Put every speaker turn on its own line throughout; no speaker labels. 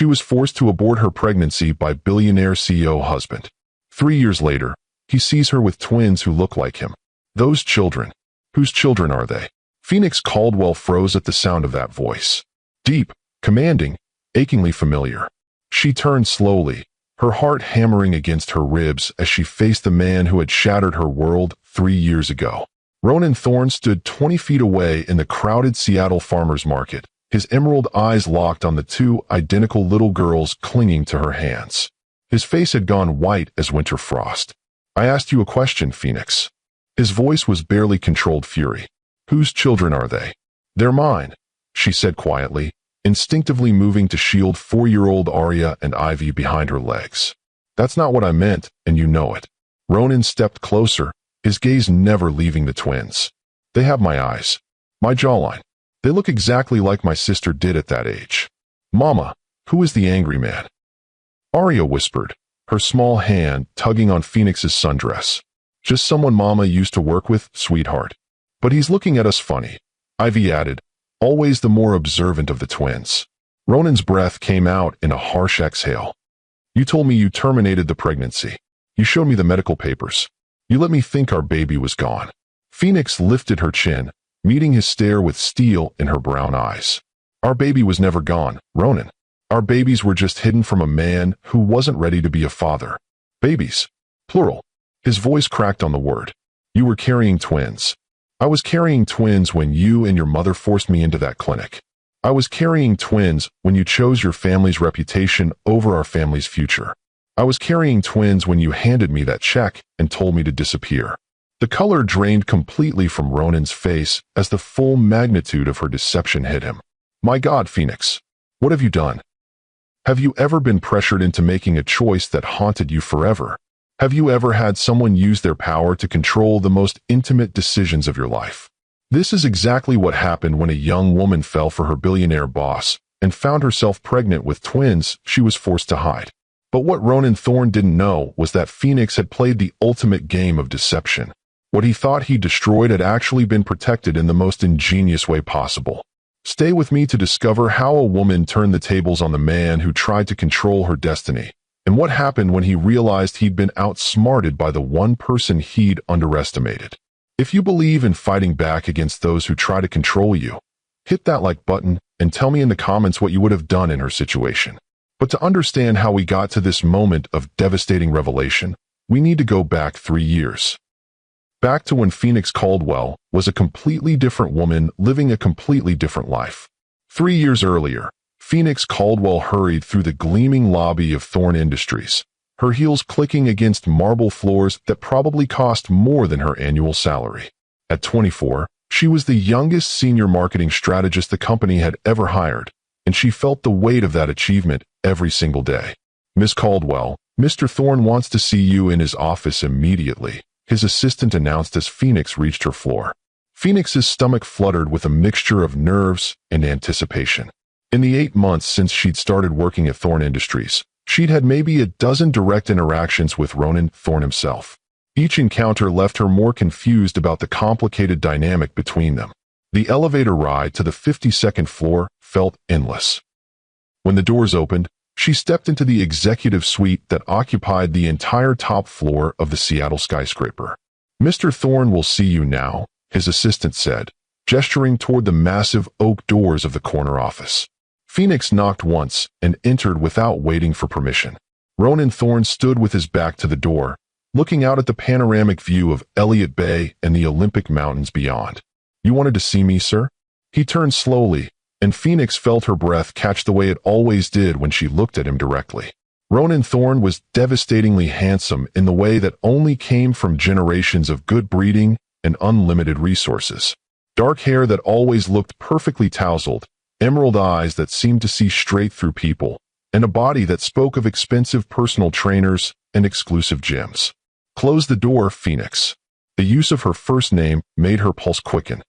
She was forced to abort her pregnancy by billionaire CEO husband. 3 years later, he sees her with twins who look like him. Those children. Whose children are they? Phoenix Caldwell froze at the sound of that voice. Deep, commanding, achingly familiar. She turned slowly, her heart hammering against her ribs as she faced the man who had shattered her world 3 years ago. Ronan Thorne stood 20 feet away in the crowded Seattle farmers market, his emerald eyes locked on the two identical little girls clinging to her hands. His face had gone white as winter frost. "I asked you a question, Phoenix." His voice was barely controlled fury. "Whose children are they?" "They're mine," she said quietly, instinctively moving to shield 4-year-old Arya and Ivy behind her legs. "That's not what I meant, and you know it." Ronan stepped closer, his gaze never leaving the twins. "They have my eyes. My jawline. They look exactly like my sister did at that age." "Mama, who is the angry man?" Arya whispered, her small hand tugging on Phoenix's sundress. "Just someone Mama used to work with, sweetheart. But he's looking at us funny," Ivy added, always the more observant of the twins. Ronan's breath came out in a harsh exhale. "You told me you terminated the pregnancy. You showed me the medical papers. You let me think our baby was gone." Phoenix lifted her chin, meeting his stare with steel in her brown eyes. "Our baby was never gone, Ronan. Our babies were just hidden from a man who wasn't ready to be a father. Babies. Plural." His voice cracked on the word. "You were carrying twins. I was carrying twins when you and your mother forced me into that clinic. I was carrying twins when you chose your family's reputation over our family's future. I was carrying twins when you handed me that check and told me to disappear." The color drained completely from Ronan's face as the full magnitude of her deception hit him. "My God, Phoenix, what have you done? Have you ever been pressured into making a choice that haunted you forever? Have you ever had someone use their power to control the most intimate decisions of your life?" This is exactly what happened when a young woman fell for her billionaire boss and found herself pregnant with twins she was forced to hide. But what Ronan Thorne didn't know was that Phoenix had played the ultimate game of deception. What he thought he destroyed had actually been protected in the most ingenious way possible. Stay with me to discover how a woman turned the tables on the man who tried to control her destiny, and what happened when he realized he'd been outsmarted by the one person he'd underestimated. If you believe in fighting back against those who try to control you, hit that like button and tell me in the comments what you would have done in her situation. But to understand how we got to this moment of devastating revelation, we need to go back 3 years. Back to when Phoenix Caldwell was a completely different woman living a completely different life. 3 years earlier, Phoenix Caldwell hurried through the gleaming lobby of Thorne Industries, her heels clicking against marble floors that probably cost more than her annual salary. At 24, she was the youngest senior marketing strategist the company had ever hired, and she felt the weight of that achievement every single day. "Miss Caldwell, Mr. Thorne wants to see you in his office immediately," his assistant announced as Phoenix reached her floor. Phoenix's stomach fluttered with a mixture of nerves and anticipation. In the 8 months since she'd started working at Thorne Industries, she'd had maybe a dozen direct interactions with Ronan Thorne himself. Each encounter left her more confused about the complicated dynamic between them. The elevator ride to the 52nd floor felt endless. When the doors opened, she stepped into the executive suite that occupied the entire top floor of the Seattle skyscraper. "Mr. Thorne will see you now," his assistant said, gesturing toward the massive oak doors of the corner office. Phoenix knocked once and entered without waiting for permission. Ronan Thorne stood with his back to the door, looking out at the panoramic view of Elliott Bay and the Olympic Mountains beyond. "You wanted to see me, sir?" He turned slowly, and Phoenix felt her breath catch the way it always did when she looked at him directly. Ronan Thorne was devastatingly handsome in the way that only came from generations of good breeding and unlimited resources. Dark hair that always looked perfectly tousled, emerald eyes that seemed to see straight through people, and a body that spoke of expensive personal trainers and exclusive gyms. "Close the door, Phoenix." The use of her first name made her pulse quicken.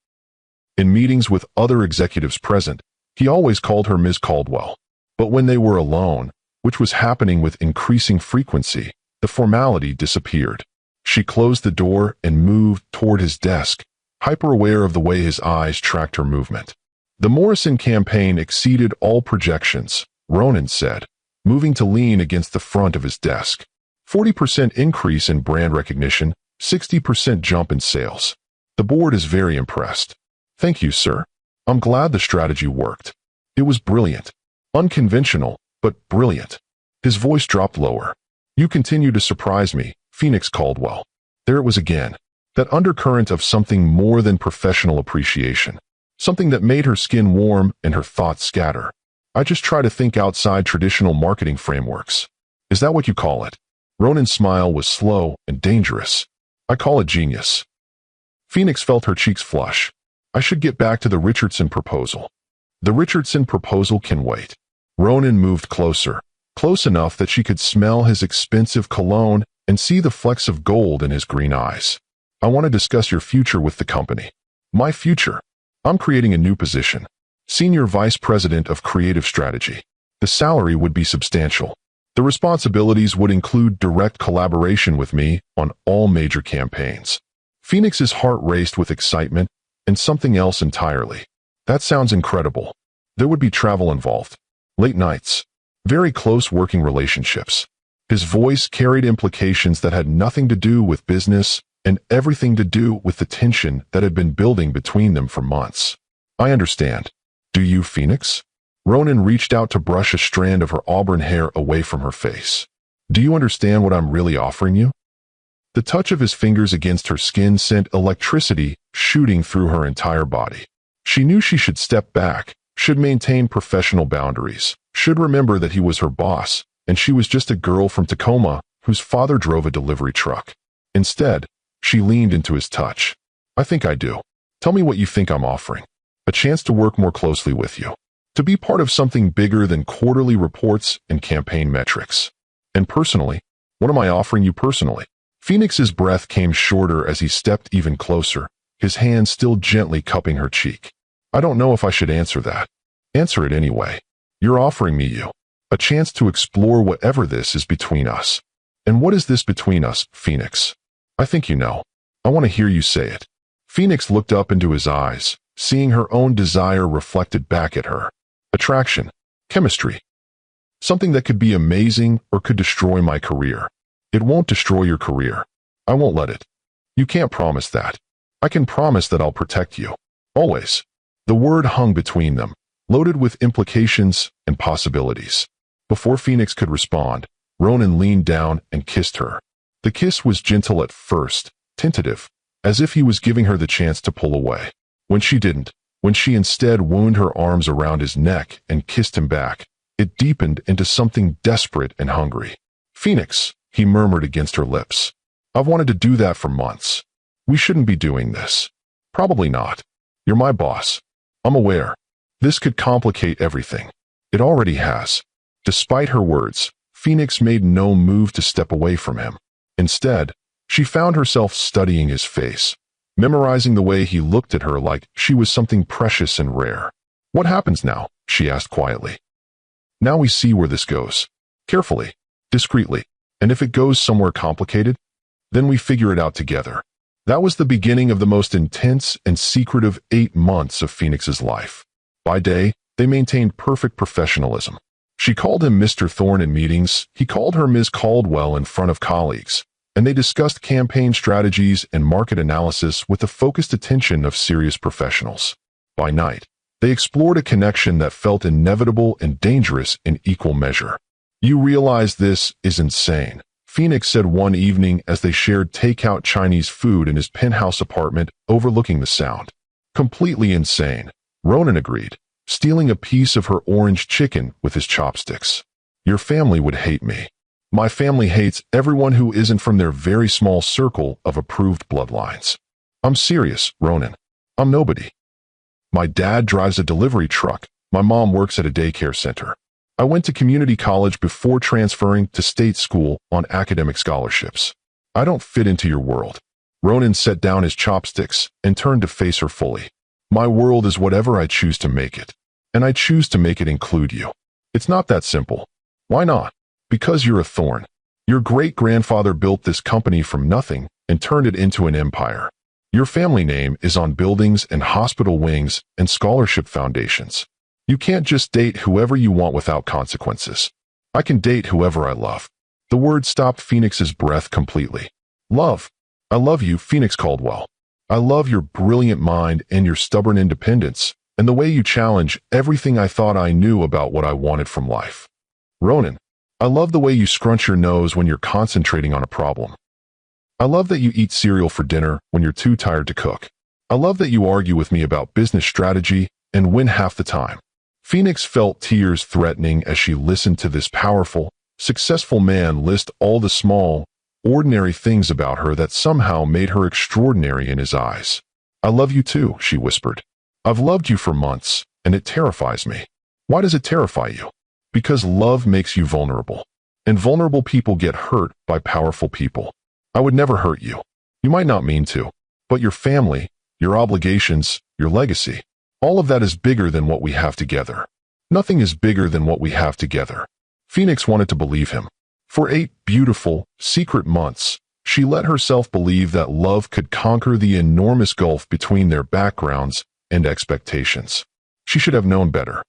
In meetings with other executives present, he always called her Ms. Caldwell. But when they were alone, which was happening with increasing frequency, the formality disappeared. She closed the door and moved toward his desk, hyper-aware of the way his eyes tracked her movement. The Morrison campaign exceeded all projections, Ronan said, moving to lean against the front of his desk. 40% increase in brand recognition, 60% jump in sales. The board is very impressed. Thank you, sir. I'm glad the strategy worked. It was brilliant. Unconventional, but brilliant. His voice dropped lower. You continue to surprise me, Phoenix Caldwell. There it was again. That undercurrent of something more than professional appreciation. Something that made her skin warm and her thoughts scatter. I just try to think outside traditional marketing frameworks. Is that what you call it? Ronan's smile was slow and dangerous. I call it genius. Phoenix felt her cheeks flush. I should get back to the Richardson proposal. The Richardson proposal can wait. Ronan moved closer, close enough that she could smell his expensive cologne and see the flecks of gold in his green eyes. I want to discuss your future with the company. My future. I'm creating a new position. Senior Vice President of Creative Strategy. The salary would be substantial. The responsibilities would include direct collaboration with me on all major campaigns. Phoenix's heart raced with excitement and something else entirely. That sounds incredible. There would be travel involved. Late nights. Very close working relationships. His voice carried implications that had nothing to do with business and everything to do with the tension that had been building between them for months. I understand. Do you, Phoenix? Ronan reached out to brush a strand of her auburn hair away from her face. Do you understand what I'm really offering you? The touch of his fingers against her skin sent electricity shooting through her entire body. She knew she should step back, should maintain professional boundaries, should remember that he was her boss, and she was just a girl from Tacoma whose father drove a delivery truck. Instead, she leaned into his touch. I think I do. Tell me what you think I'm offering. A chance to work more closely with you. To be part of something bigger than quarterly reports and campaign metrics. And personally, what am I offering you personally? Phoenix's breath came shorter as he stepped even closer, his hand still gently cupping her cheek. I don't know if I should answer that. Answer it anyway. You're offering me a chance to explore whatever this is between us. And what is this between us, Phoenix? I think you know. I want to hear you say it. Phoenix looked up into his eyes, seeing her own desire reflected back at her. Attraction. Chemistry. Something that could be amazing or could destroy my career. It won't destroy your career. I won't let it. You can't promise that. I can promise that I'll protect you. Always. The word hung between them, loaded with implications and possibilities. Before Phoenix could respond, Ronan leaned down and kissed her. The kiss was gentle at first, tentative, as if he was giving her the chance to pull away. When she didn't, when she instead wound her arms around his neck and kissed him back, it deepened into something desperate and hungry. Phoenix, he murmured against her lips. I've wanted to do that for months. We shouldn't be doing this. Probably not. You're my boss. I'm aware. This could complicate everything. It already has. Despite her words, Phoenix made no move to step away from him. Instead, she found herself studying his face, memorizing the way he looked at her like she was something precious and rare. What happens now? She asked quietly. Now we see where this goes. Carefully, discreetly, and if it goes somewhere complicated, then we figure it out together. That was the beginning of the most intense and secretive 8 months of Phoenix's life. By day, they maintained perfect professionalism. She called him Mr. Thorne in meetings, he called her Ms. Caldwell in front of colleagues, and they discussed campaign strategies and market analysis with the focused attention of serious professionals. By night, they explored a connection that felt inevitable and dangerous in equal measure. You realize this is insane, Phoenix said one evening as they shared takeout Chinese food in his penthouse apartment overlooking the Sound. Completely insane, Ronan agreed, stealing a piece of her orange chicken with his chopsticks. Your family would hate me. My family hates everyone who isn't from their very small circle of approved bloodlines. I'm serious, Ronan. I'm nobody. My dad drives a delivery truck. My mom works at a daycare center. I went to community college before transferring to state school on academic scholarships. I don't fit into your world. Ronan set down his chopsticks and turned to face her fully. My world is whatever I choose to make it. And I choose to make it include you. It's not that simple. Why not? Because you're a thorn. Your great-grandfather built this company from nothing and turned it into an empire. Your family name is on buildings and hospital wings and scholarship foundations. You can't just date whoever you want without consequences. I can date whoever I love. The word stopped Phoenix's breath completely. Love. I love you, Phoenix Caldwell. I love your brilliant mind and your stubborn independence, and the way you challenge everything I thought I knew about what I wanted from life. Ronan. I love the way you scrunch your nose when you're concentrating on a problem. I love that you eat cereal for dinner when you're too tired to cook. I love that you argue with me about business strategy and win half the time. Phoenix felt tears threatening as she listened to this powerful, successful man list all the small, ordinary things about her that somehow made her extraordinary in his eyes. I love you too, she whispered. I've loved you for months, and it terrifies me. Why does it terrify you? Because love makes you vulnerable. And vulnerable people get hurt by powerful people. I would never hurt you. You might not mean to, but your family, your obligations, your legacy, all of that is bigger than what we have together. Nothing is bigger than what we have together. Phoenix wanted to believe him. For 8 beautiful, secret months, she let herself believe that love could conquer the enormous gulf between their backgrounds and expectations. She should have known better.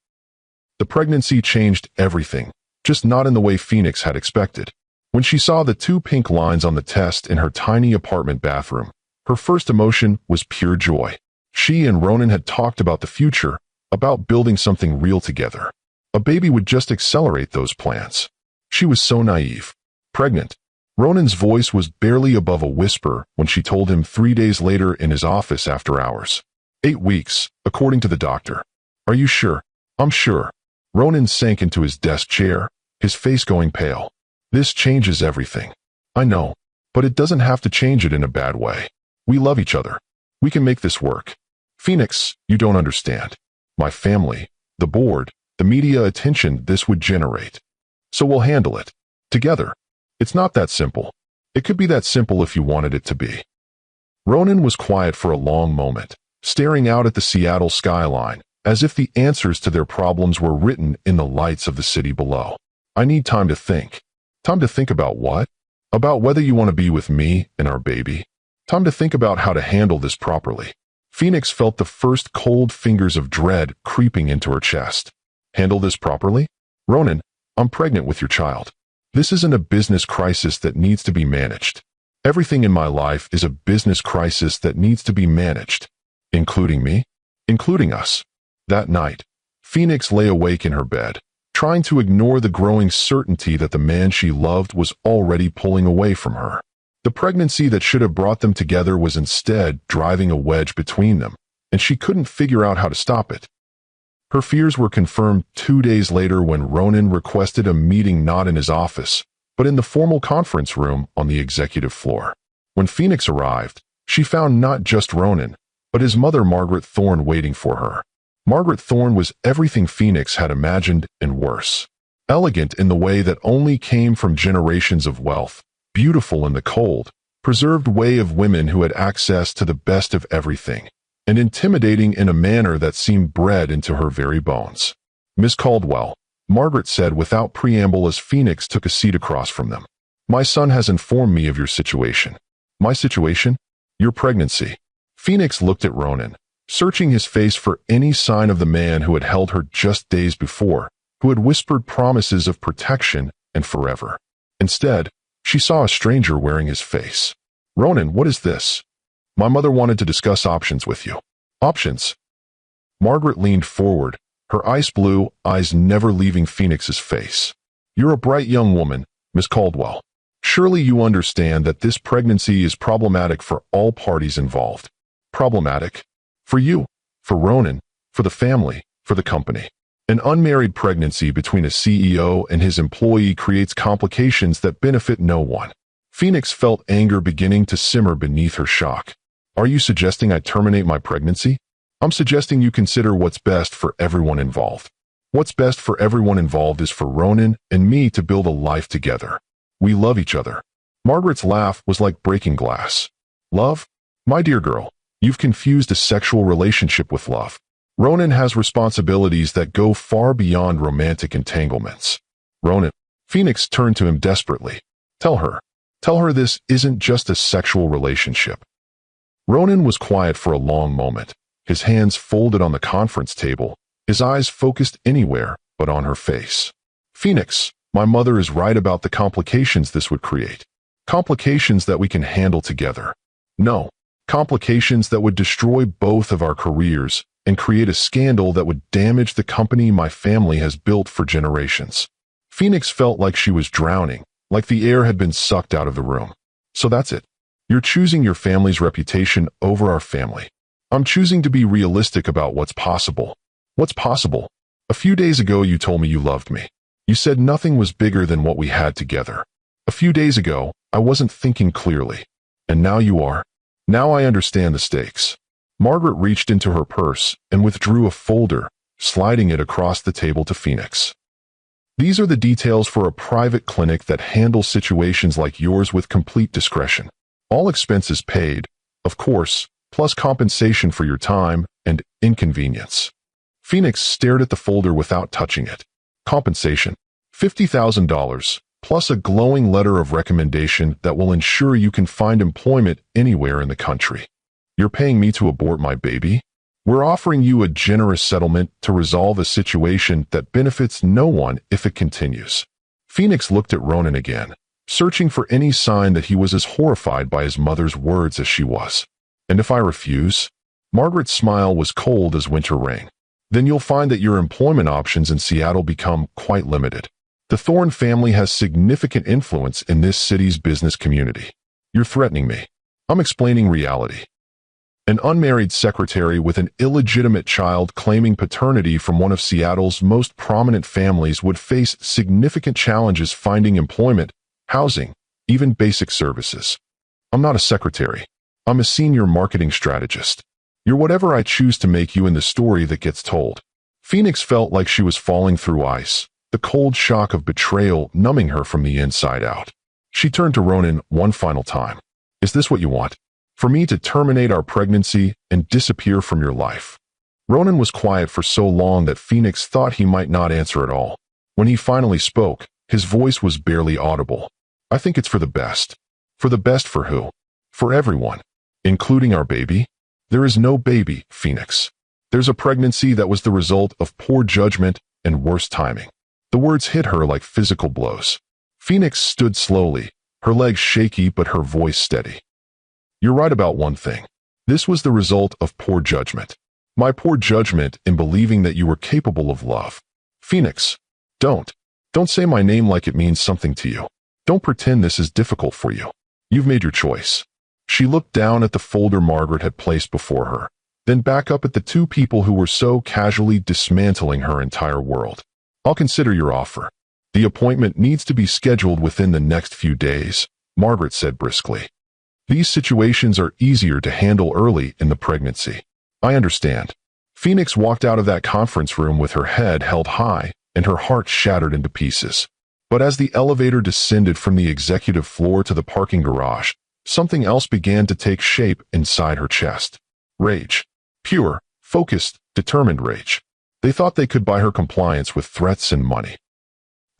The pregnancy changed everything, just not in the way Phoenix had expected. When she saw the 2 pink lines on the test in her tiny apartment bathroom, her first emotion was pure joy. She and Ronan had talked about the future, about building something real together. A baby would just accelerate those plans. She was so naive. Pregnant. Ronan's voice was barely above a whisper when she told him 3 days later in his office after hours. 8 weeks, according to the doctor. Are you sure? I'm sure. Ronan sank into his desk chair, his face going pale. This changes everything. I know, but it doesn't have to change it in a bad way. We love each other. We can make this work. Phoenix, you don't understand. My family, the board, the media attention this would generate. So we'll handle it. Together. It's not that simple. It could be that simple if you wanted it to be. Ronan was quiet for a long moment, staring out at the Seattle skyline, as if the answers to their problems were written in the lights of the city below. I need time to think. Time to think about what? About whether you want to be with me and our baby. Time to think about how to handle this properly. Phoenix felt the first cold fingers of dread creeping into her chest. Handle this properly? Ronan, I'm pregnant with your child. This isn't a business crisis that needs to be managed. Everything in my life is a business crisis that needs to be managed. Including me? Including us. That night, Phoenix lay awake in her bed, trying to ignore the growing certainty that the man she loved was already pulling away from her. The pregnancy that should have brought them together was instead driving a wedge between them, and she couldn't figure out how to stop it. Her fears were confirmed 2 days later when Ronan requested a meeting not in his office, but in the formal conference room on the executive floor. When Phoenix arrived, she found not just Ronan, but his mother Margaret Thorne waiting for her. Margaret Thorne was everything Phoenix had imagined and worse. Elegant in the way that only came from generations of wealth, beautiful in the cold, preserved way of women who had access to the best of everything, and intimidating in a manner that seemed bred into her very bones. Miss Caldwell, Margaret said without preamble as Phoenix took a seat across from them. My son has informed me of your situation. My situation? Your pregnancy. Phoenix looked at Ronan, searching his face for any sign of the man who had held her just days before, who had whispered promises of protection and forever. Instead, she saw a stranger wearing his face. Ronan, what is this? My mother wanted to discuss options with you. Options? Margaret leaned forward, her ice blue eyes never leaving Phoenix's face. You're a bright young woman, Miss Caldwell. Surely you understand that this pregnancy is problematic for all parties involved. Problematic? For you, for Ronan, for the family, for the company. An unmarried pregnancy between a CEO and his employee creates complications that benefit no one. Phoenix felt anger beginning to simmer beneath her shock. Are you suggesting I terminate my pregnancy? I'm suggesting you consider what's best for everyone involved. What's best for everyone involved is for Ronan and me to build a life together. We love each other. Margaret's laugh was like breaking glass. Love? My dear girl, you've confused a sexual relationship with love. Ronan has responsibilities that go far beyond romantic entanglements. Ronan. Phoenix turned to him desperately. Tell her this isn't just a sexual relationship. Ronan was quiet for a long moment, his hands folded on the conference table, his eyes focused anywhere but on her face. Phoenix, my mother is right about the complications this would create. Complications that we can handle together. No, complications that would destroy both of our careers and create a scandal that would damage the company my family has built for generations. Phoenix felt like she was drowning, like the air had been sucked out of the room. So that's it. You're choosing your family's reputation over our family. I'm choosing to be realistic about what's possible. What's possible? A few days ago you told me you loved me. You said nothing was bigger than what we had together. A few days ago, I wasn't thinking clearly. And now you are. Now I understand the stakes. Margaret reached into her purse and withdrew a folder, sliding it across the table to Phoenix. These are the details for a private clinic that handles situations like yours with complete discretion. All expenses paid, of course, plus compensation for your time and inconvenience. Phoenix stared at the folder without touching it. Compensation: $50,000, plus a glowing letter of recommendation that will ensure you can find employment anywhere in the country. You're paying me to abort my baby? We're offering you a generous settlement to resolve a situation that benefits no one if it continues. Phoenix looked at Ronan again, searching for any sign that he was as horrified by his mother's words as she was. And if I refuse? Margaret's smile was cold as winter rain. Then you'll find that your employment options in Seattle become quite limited. The Thorne family has significant influence in this city's business community. You're threatening me. I'm explaining reality. An unmarried secretary with an illegitimate child claiming paternity from one of Seattle's most prominent families would face significant challenges finding employment, housing, even basic services. I'm not a secretary. I'm a senior marketing strategist. You're whatever I choose to make you in the story that gets told. Phoenix felt like she was falling through ice, the cold shock of betrayal numbing her from the inside out. She turned to Ronan one final time. Is this what you want? For me to terminate our pregnancy and disappear from your life? Ronan was quiet for so long that Phoenix thought he might not answer at all. When he finally spoke, his voice was barely audible. I think it's for the best. For the best for who? For everyone. Including our baby? There is no baby, Phoenix. There's a pregnancy that was the result of poor judgment and worse timing. The words hit her like physical blows. Phoenix stood slowly, her legs shaky but her voice steady. You're right about one thing. This was the result of poor judgment. My poor judgment in believing that you were capable of love. Phoenix, don't say my name like it means something to you. Don't pretend this is difficult for you. You've made your choice. She looked down at the folder Margaret had placed before her, then back up at the two people who were so casually dismantling her entire world. I'll consider your offer. The appointment needs to be scheduled within the next few days, Margaret said briskly. These situations are easier to handle early in the pregnancy. I understand. Phoenix walked out of that conference room with her head held high and her heart shattered into pieces. But as the elevator descended from the executive floor to the parking garage, something else began to take shape inside her chest. Rage. Pure, focused, determined rage. They thought they could buy her compliance with threats and money.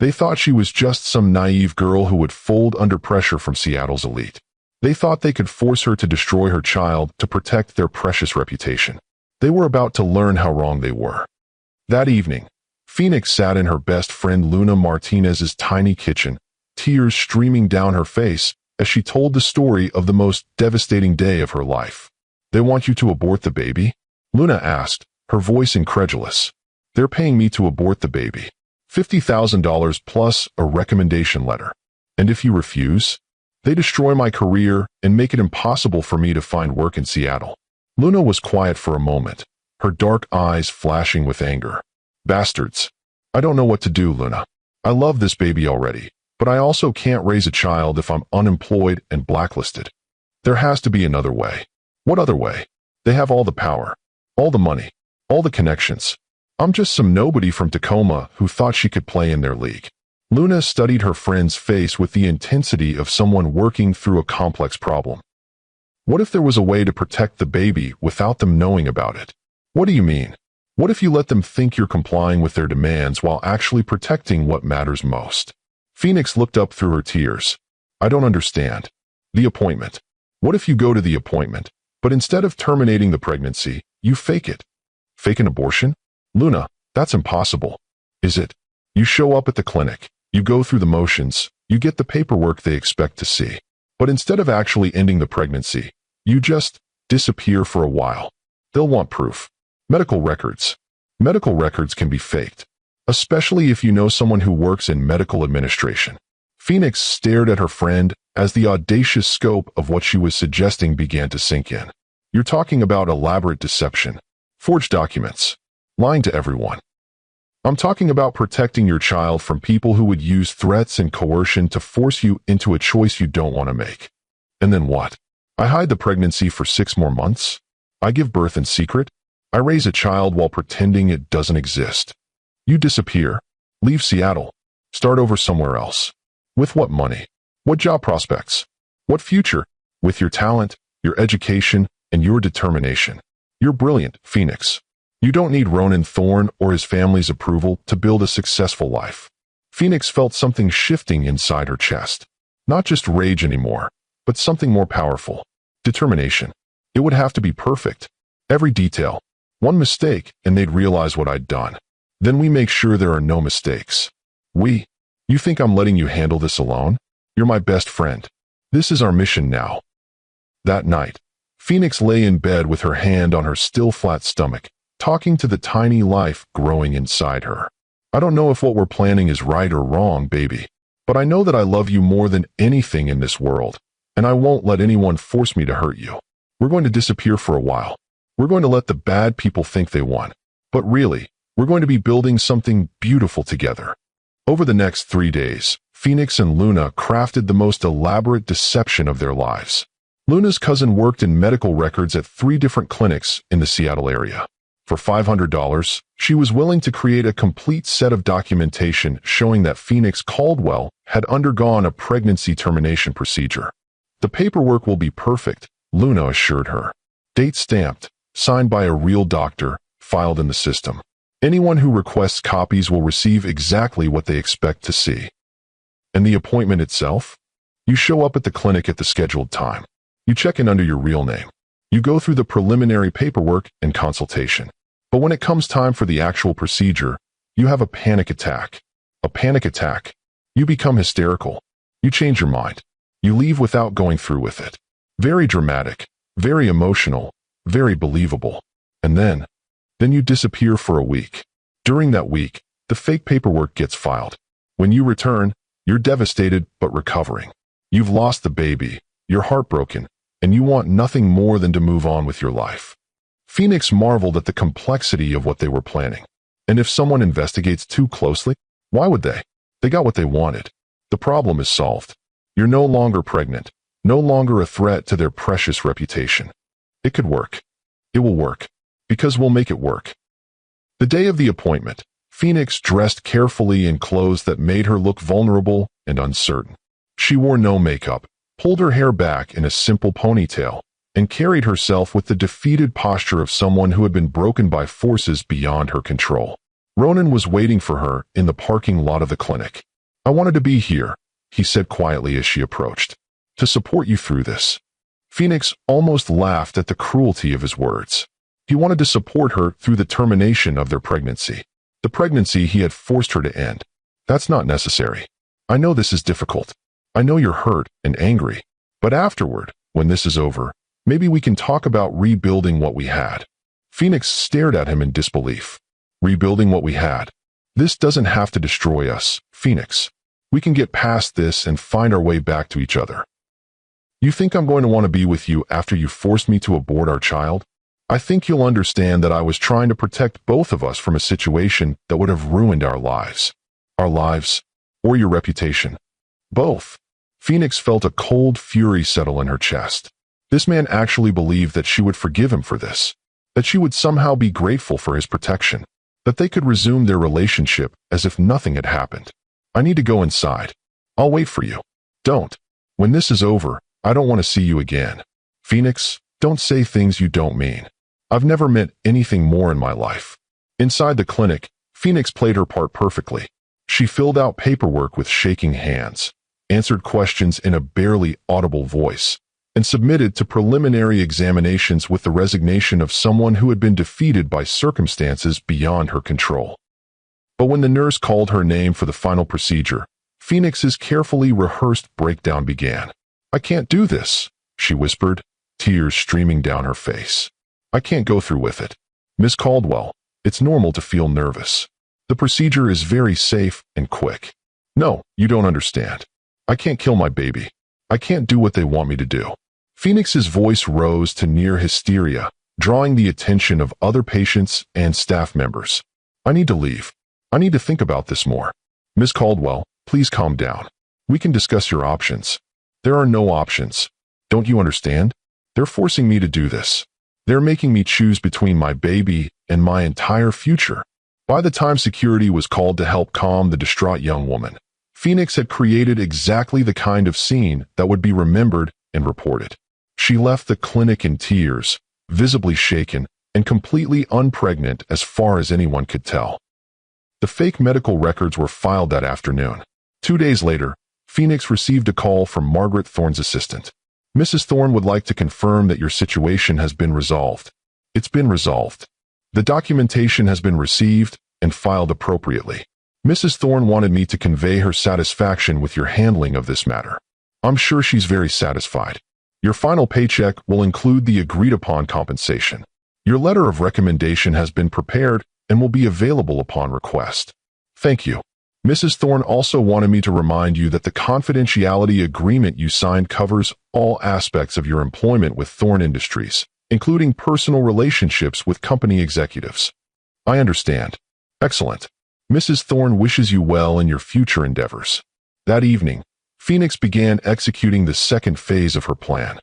They thought she was just some naive girl who would fold under pressure from Seattle's elite. They thought they could force her to destroy her child to protect their precious reputation. They were about to learn how wrong they were. That evening, Phoenix sat in her best friend Luna Martinez's tiny kitchen, tears streaming down her face as she told the story of the most devastating day of her life. They want you to abort the baby? Luna asked, her voice incredulous. They're paying me to abort the baby. $50,000 plus a recommendation letter. And if you refuse? They destroy my career and make it impossible for me to find work in Seattle. Luna was quiet for a moment, her dark eyes flashing with anger. Bastards. I don't know what to do, Luna. I love this baby already, but I also can't raise a child if I'm unemployed and blacklisted. There has to be another way. What other way? They have all the power, all the money, all the connections. I'm just some nobody from Tacoma who thought she could play in their league. Luna studied her friend's face with the intensity of someone working through a complex problem. What if there was a way to protect the baby without them knowing about it? What do you mean? What if you let them think you're complying with their demands while actually protecting what matters most? Phoenix looked up through her tears. I don't understand. The appointment. What if you go to the appointment, but instead of terminating the pregnancy, you fake it? Fake an abortion? Luna, That's impossible. Is it? You show up at the clinic, you go through the motions, you get the paperwork they expect to see. But instead of actually ending the pregnancy, you just disappear for a while. They'll want proof. Medical records. Medical records can be faked, especially if you know someone who works in medical administration. Phoenix stared at her friend as the audacious scope of what she was suggesting began to sink in. You're talking about elaborate deception, forged documents, lying to everyone. I'm talking about protecting your child from people who would use threats and coercion to force you into a choice you don't want to make. And then what? I hide the pregnancy for 6 more months? I give birth in secret? I raise a child while pretending it doesn't exist. You disappear, leave Seattle, start over somewhere else. With what money? What job prospects? What future? With your talent, your education, and your determination. You're brilliant, Phoenix. You don't need Ronan Thorne or his family's approval to build a successful life. Phoenix felt something shifting inside her chest. Not just rage anymore, but something more powerful. Determination. It would have to be perfect. Every detail. One mistake, and they'd realize what I'd done. Then we make sure there are no mistakes. You think I'm letting you handle this alone? You're my best friend. This is our mission now. That night, Phoenix lay in bed with her hand on her still flat stomach, talking to the tiny life growing inside her. I don't know if what we're planning is right or wrong, baby, but I know that I love you more than anything in this world, and I won't let anyone force me to hurt you. We're going to disappear for a while. We're going to let the bad people think they won. But really, we're going to be building something beautiful together. Over the next 3 days, Phoenix and Luna crafted the most elaborate deception of their lives. Luna's cousin worked in medical records at 3 different clinics in the Seattle area. For $500, she was willing to create a complete set of documentation showing that Phoenix Caldwell had undergone a pregnancy termination procedure. The paperwork will be perfect, Luna assured her. Date stamped, signed by a real doctor, filed in the system. Anyone who requests copies will receive exactly what they expect to see. And the appointment itself? You show up at the clinic at the scheduled time. You check in under your real name. You go through the preliminary paperwork and consultation. But when it comes time for the actual procedure, you have a panic attack. A panic attack. You become hysterical. You change your mind. You leave without going through with it. Very dramatic, very emotional, very believable. And then you disappear for a week. During that week, the fake paperwork gets filed. When you return, you're devastated but recovering. You've lost the baby, you're heartbroken, and you want nothing more than to move on with your life. Phoenix marveled at the complexity of what they were planning. And if someone investigates too closely, why would they? They got what they wanted. The problem is solved. You're no longer pregnant, no longer a threat to their precious reputation. It could work. It will work. Because we'll make it work. The day of the appointment, Phoenix dressed carefully in clothes that made her look vulnerable and uncertain. She wore no makeup, pulled her hair back in a simple ponytail, and carried herself with the defeated posture of someone who had been broken by forces beyond her control. Ronan was waiting for her in the parking lot of the clinic. I wanted to be here, he said quietly as she approached, to support you through this. Phoenix almost laughed at the cruelty of his words. He wanted to support her through the termination of their pregnancy. The pregnancy he had forced her to end. That's not necessary. I know this is difficult. I know you're hurt and angry. But afterward, when this is over, maybe we can talk about rebuilding what we had. Phoenix stared at him in disbelief. Rebuilding what we had. This doesn't have to destroy us, Phoenix. We can get past this and find our way back to each other. You think I'm going to want to be with you after you forced me to abort our child? I think you'll understand that I was trying to protect both of us from a situation that would have ruined our lives. Our lives, or your reputation. Both. Phoenix felt a cold fury settle in her chest. This man actually believed that she would forgive him for this. That she would somehow be grateful for his protection. That they could resume their relationship as if nothing had happened. I need to go inside. I'll wait for you. Don't. When this is over, I don't want to see you again. Phoenix, don't say things you don't mean. I've never meant anything more in my life. Inside the clinic, Phoenix played her part perfectly. She filled out paperwork with shaking hands, answered questions in a barely audible voice, and submitted to preliminary examinations with the resignation of someone who had been defeated by circumstances beyond her control. But when the nurse called her name for the final procedure, Phoenix's carefully rehearsed breakdown began. "I can't do this," she whispered, tears streaming down her face. "I can't go through with it. Miss Caldwell, it's normal to feel nervous. The procedure is very safe and quick. No, you don't understand. I can't kill my baby. I can't do what they want me to do." Phoenix's voice rose to near hysteria, drawing the attention of other patients and staff members. "I need to leave. I need to think about this more. Miss Caldwell, please calm down. We can discuss your options." "There are no options. Don't you understand? They're forcing me to do this. They're making me choose between my baby and my entire future." By the time security was called to help calm the distraught young woman, Phoenix had created exactly the kind of scene that would be remembered and reported. She left the clinic in tears, visibly shaken, and completely unpregnant as far as anyone could tell. The fake medical records were filed that afternoon. 2 days later, Phoenix received a call from Margaret Thorne's assistant. "Mrs. Thorne would like to confirm that your situation has been resolved." "It's been resolved. The documentation has been received and filed appropriately. Mrs. Thorne wanted me to convey her satisfaction with your handling of this matter. I'm sure she's very satisfied. Your final paycheck will include the agreed-upon compensation. Your letter of recommendation has been prepared and will be available upon request. Thank you. Mrs. Thorne also wanted me to remind you that the confidentiality agreement you signed covers all aspects of your employment with Thorne Industries, including personal relationships with company executives." "I understand." "Excellent. Mrs. Thorne wishes you well in your future endeavors." That evening, Phoenix began executing the second phase of her plan.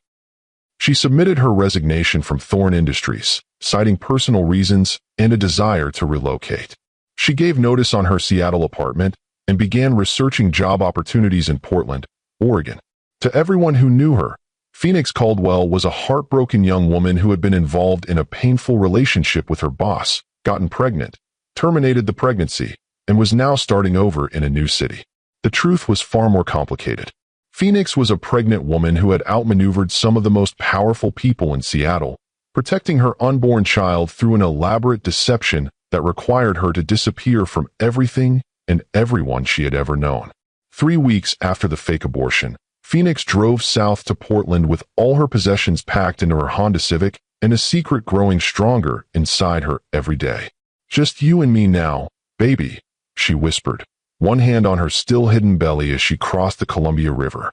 She submitted her resignation from Thorne Industries, citing personal reasons and a desire to relocate. She gave notice on her Seattle apartment and began researching job opportunities in Portland, Oregon. To everyone who knew her, Phoenix Caldwell was a heartbroken young woman who had been involved in a painful relationship with her boss, gotten pregnant, terminated the pregnancy, and was now starting over in a new city. The truth was far more complicated. Phoenix was a pregnant woman who had outmaneuvered some of the most powerful people in Seattle, protecting her unborn child through an elaborate deception that required her to disappear from everything and everyone she had ever known. 3 weeks after the fake abortion, Phoenix drove south to Portland with all her possessions packed into her Honda Civic and a secret growing stronger inside her every day. "Just you and me now, baby," she whispered, one hand on her still-hidden belly as she crossed the Columbia River.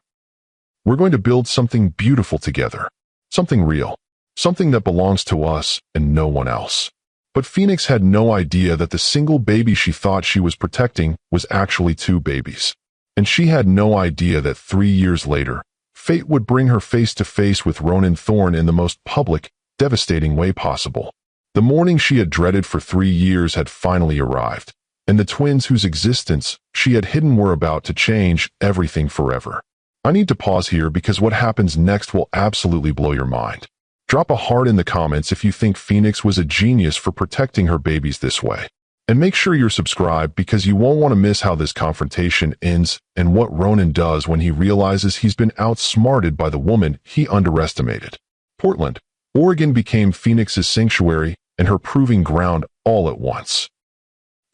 "We're going to build something beautiful together, something real, something that belongs to us and no one else." But Phoenix had no idea that the single baby she thought she was protecting was actually 2 babies. And she had no idea that 3 years later, fate would bring her face to face with Ronan Thorne in the most public, devastating way possible. The morning she had dreaded for 3 years had finally arrived, and the twins whose existence she had hidden were about to change everything forever. I need to pause here because what happens next will absolutely blow your mind. Drop a heart in the comments if you think Phoenix was a genius for protecting her babies this way. And make sure you're subscribed because you won't want to miss how this confrontation ends and what Ronan does when he realizes he's been outsmarted by the woman he underestimated. Portland, Oregon became Phoenix's sanctuary and her proving ground all at once.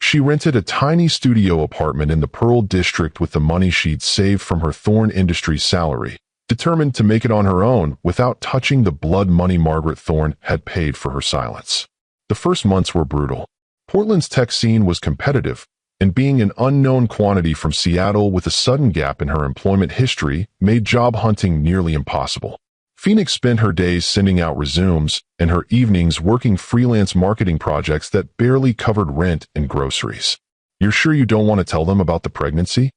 She rented a tiny studio apartment in the Pearl District with the money she'd saved from her Thorne Industries salary, determined to make it on her own without touching the blood money Margaret Thorne had paid for her silence. The first months were brutal. Portland's tech scene was competitive, and being an unknown quantity from Seattle with a sudden gap in her employment history made job hunting nearly impossible. Phoenix spent her days sending out resumes and her evenings working freelance marketing projects that barely covered rent and groceries. "You're sure you don't want to tell them about the pregnancy?"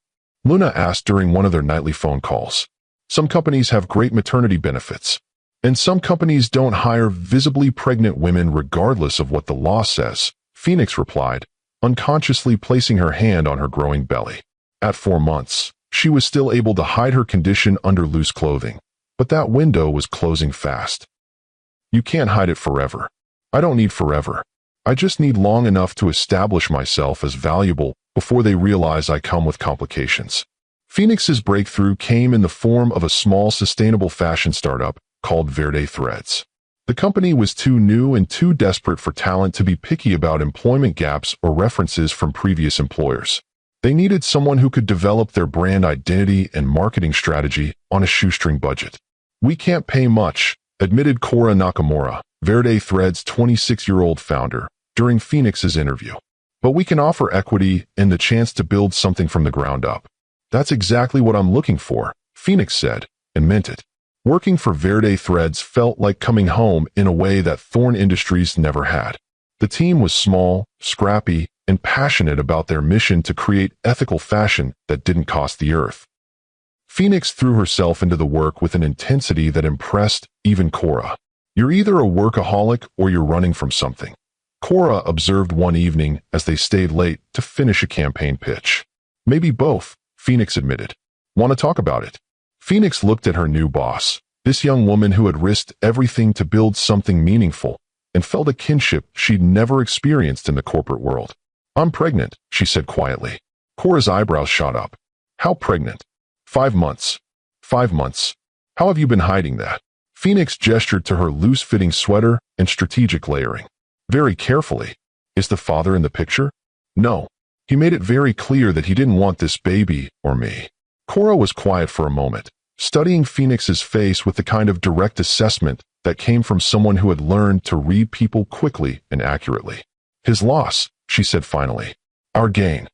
Luna asked during one of their nightly phone calls. "Some companies have great maternity benefits, and some companies don't hire visibly pregnant women regardless of what the law says," Phoenix replied, unconsciously placing her hand on her growing belly. At 4 months, she was still able to hide her condition under loose clothing, but that window was closing fast. "You can't hide it forever. I don't need forever. I just need long enough to establish myself as valuable before they realize I come with complications." Phoenix's breakthrough came in the form of a small sustainable fashion startup called Verde Threads. The company was too new and too desperate for talent to be picky about employment gaps or references from previous employers. They needed someone who could develop their brand identity and marketing strategy on a shoestring budget. "We can't pay much," admitted Cora Nakamura, Verde Thread's 26-year-old founder, during Phoenix's interview. "But we can offer equity and the chance to build something from the ground up." "That's exactly what I'm looking for," Phoenix said, and meant it. Working for Verde Threads felt like coming home in a way that Thorn Industries never had. The team was small, scrappy, and passionate about their mission to create ethical fashion that didn't cost the earth. Phoenix threw herself into the work with an intensity that impressed even Cora. "You're either a workaholic or you're running from something," Cora observed one evening as they stayed late to finish a campaign pitch. "Maybe both," Phoenix admitted. "Want to talk about it?" Phoenix looked at her new boss, this young woman who had risked everything to build something meaningful, and felt a kinship she'd never experienced in the corporate world. "I'm pregnant," she said quietly. Cora's eyebrows shot up. "How pregnant?" 5 months. 5 months. "How have you been hiding that?" Phoenix gestured to her loose-fitting sweater and strategic layering. "Very carefully. Is the father in the picture?" "No. He made it very clear that he didn't want this baby or me." Cora was quiet for a moment, studying Phoenix's face with the kind of direct assessment that came from someone who had learned to read people quickly and accurately. "His loss," she said finally. "Our gain."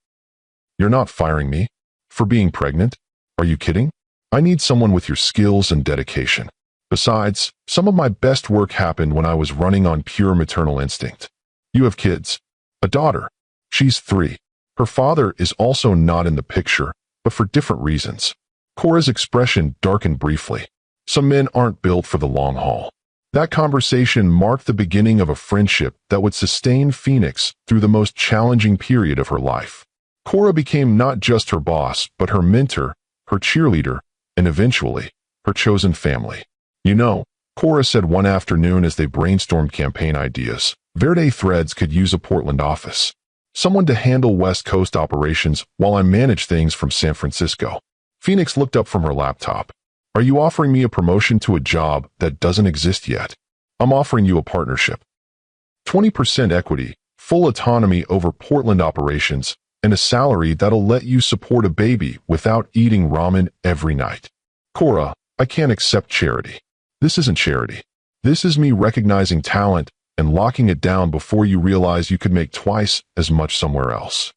"You're not firing me? For being pregnant? Are you kidding? I need someone with your skills and dedication. Besides, some of my best work happened when I was running on pure maternal instinct." "You have kids?" "A daughter. She's 3. Her father is also not in the picture, but for different reasons." Cora's expression darkened briefly. "Some men aren't built for the long haul." That conversation marked the beginning of a friendship that would sustain Phoenix through the most challenging period of her life. Cora became not just her boss, but her mentor, her cheerleader, and eventually, her chosen family. "You know," Cora said one afternoon as they brainstormed campaign ideas, "Verde Threads could use a Portland office. Someone to handle West Coast operations while I manage things from San Francisco." Phoenix looked up from her laptop. "Are you offering me a promotion to a job that doesn't exist yet?" "I'm offering you a partnership. 20% equity, full autonomy over Portland operations, and a salary that'll let you support a baby without eating ramen every night." "Cora, I can't accept charity. This isn't charity. This is me recognizing talent and locking it down before you realize you could make twice as much somewhere else."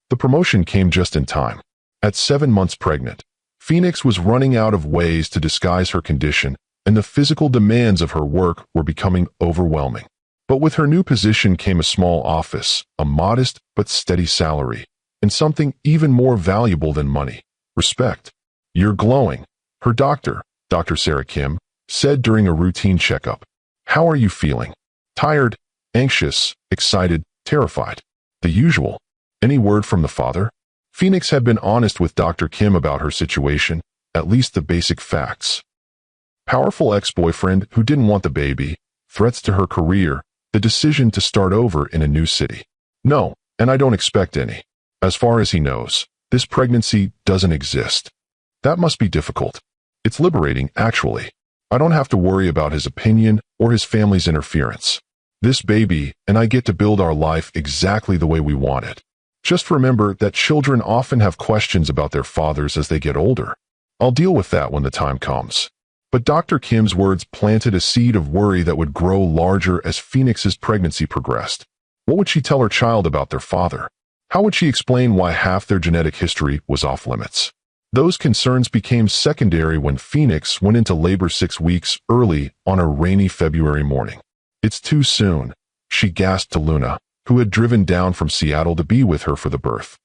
The promotion came just in time. At 7 months pregnant, Phoenix was running out of ways to disguise her condition, and the physical demands of her work were becoming overwhelming. But with her new position came a small office, a modest but steady salary, and something even more valuable than money: respect. "You're glowing," her doctor, Dr. Sarah Kim, said during a routine checkup. "How are you feeling?" "Tired, anxious, excited, terrified. The usual." "Any word from the father?" Phoenix had been honest with Dr. Kim about her situation, at least the basic facts. Powerful ex-boyfriend who didn't want the baby, threats to her career, the decision to start over in a new city. "No, and I don't expect any. As far as he knows, this pregnancy doesn't exist." "That must be difficult." "It's liberating, actually. I don't have to worry about his opinion or his family's interference. This baby and I get to build our life exactly the way we want it. Just remember that children often have questions about their fathers as they get older. I'll deal with that when the time comes." But Dr. Kim's words planted a seed of worry that would grow larger as Phoenix's pregnancy progressed. What would she tell her child about their father? How would she explain why half their genetic history was off limits? Those concerns became secondary when Phoenix went into labor 6 weeks early on a rainy February morning. "It's too soon," she gasped to Luna, who had driven down from Seattle to be with her for the birth.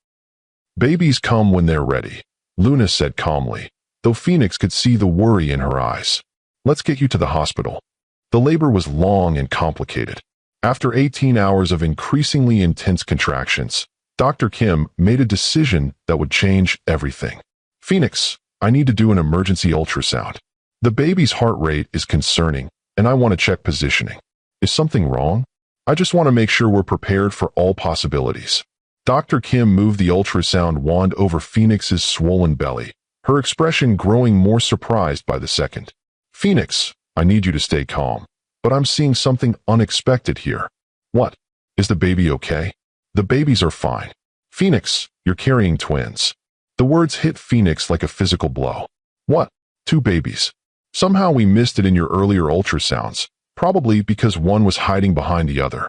"Babies come when they're ready," Luna said calmly, though Phoenix could see the worry in her eyes. "Let's get you to the hospital." The labor was long and complicated. After 18 hours of increasingly intense contractions, Dr. Kim made a decision that would change everything. "Phoenix, I need to do an emergency ultrasound. The baby's heart rate is concerning, and I want to check positioning. Is something wrong? I just want to make sure we're prepared for all possibilities." Dr. Kim moved the ultrasound wand over Phoenix's swollen belly, her expression growing more surprised by the second. "Phoenix, I need you to stay calm. But I'm seeing something unexpected here. What? Is the baby okay? The babies are fine. Phoenix, you're carrying twins. The words hit Phoenix like a physical blow. What? 2 babies. Somehow we missed it in your earlier ultrasounds, probably because one was hiding behind the other.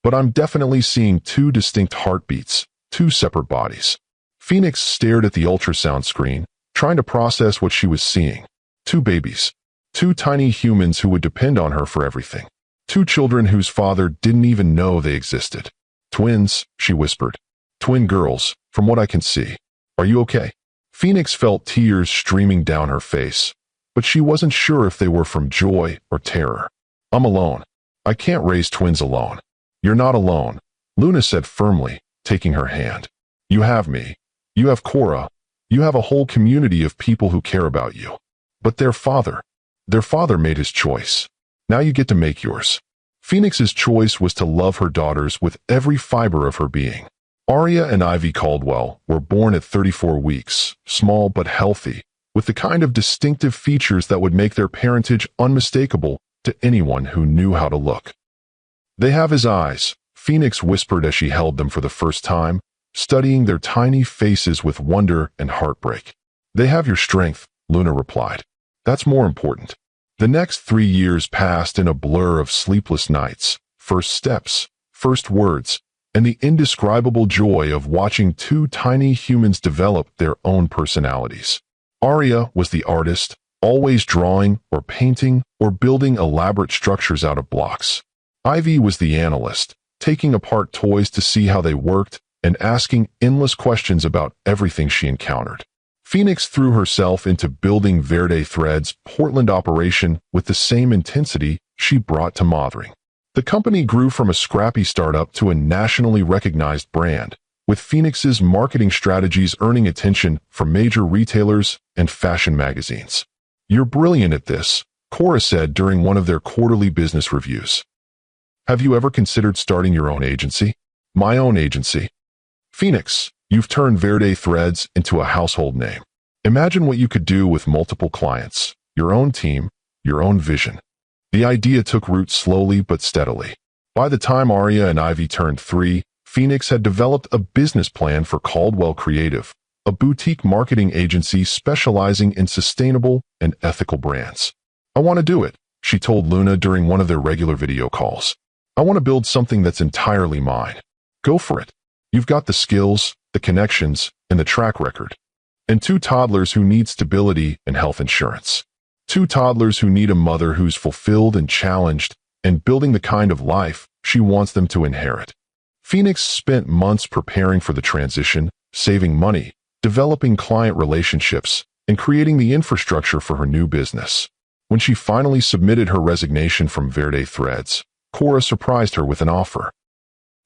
But I'm definitely seeing 2 distinct heartbeats, 2 separate bodies. Phoenix stared at the ultrasound screen, trying to process what she was seeing. 2 babies. 2 tiny humans who would depend on her for everything. 2 children whose father didn't even know they existed. Twins, she whispered. Twin girls, from what I can see. Are you okay? Phoenix felt tears streaming down her face, but she wasn't sure if they were from joy or terror. I'm alone. I can't raise twins alone. You're not alone, Luna said firmly, taking her hand. You have me. You have Cora. You have a whole community of people who care about you. But their father made his choice. Now you get to make yours. Phoenix's choice was to love her daughters with every fiber of her being. Aria and Ivy Caldwell were born at 34 weeks, small but healthy, with the kind of distinctive features that would make their parentage unmistakable to anyone who knew how to look. They have his eyes, Phoenix whispered as she held them for the first time, studying their tiny faces with wonder and heartbreak. They have your strength, Luna replied. That's more important. The next 3 years passed in a blur of sleepless nights, first steps, first words, and the indescribable joy of watching 2 tiny humans develop their own personalities. Aria was the artist, always drawing or painting or building elaborate structures out of blocks. Ivy was the analyst, taking apart toys to see how they worked and asking endless questions about everything she encountered. Phoenix threw herself into building Verde Thread's Portland operation with the same intensity she brought to mothering. The company grew from a scrappy startup to a nationally recognized brand, with Phoenix's marketing strategies earning attention from major retailers and fashion magazines. You're brilliant at this, Cora said during one of their quarterly business reviews. Have you ever considered starting your own agency? My own agency. Phoenix, you've turned Verde Threads into a household name. Imagine what you could do with multiple clients, your own team, your own vision. The idea took root slowly but steadily. By the time Aria and Ivy turned 3, Phoenix had developed a business plan for Caldwell Creative, a boutique marketing agency specializing in sustainable and ethical brands. I want to do it, she told Luna during one of their regular video calls. I want to build something that's entirely mine. Go for it. You've got the skills, the connections, and the track record. And 2 toddlers who need stability and health insurance. 2 toddlers who need a mother who's fulfilled and challenged and building the kind of life she wants them to inherit. Phoenix spent months preparing for the transition, saving money, developing client relationships, and creating the infrastructure for her new business. When she finally submitted her resignation from Verde Threads, Cora surprised her with an offer.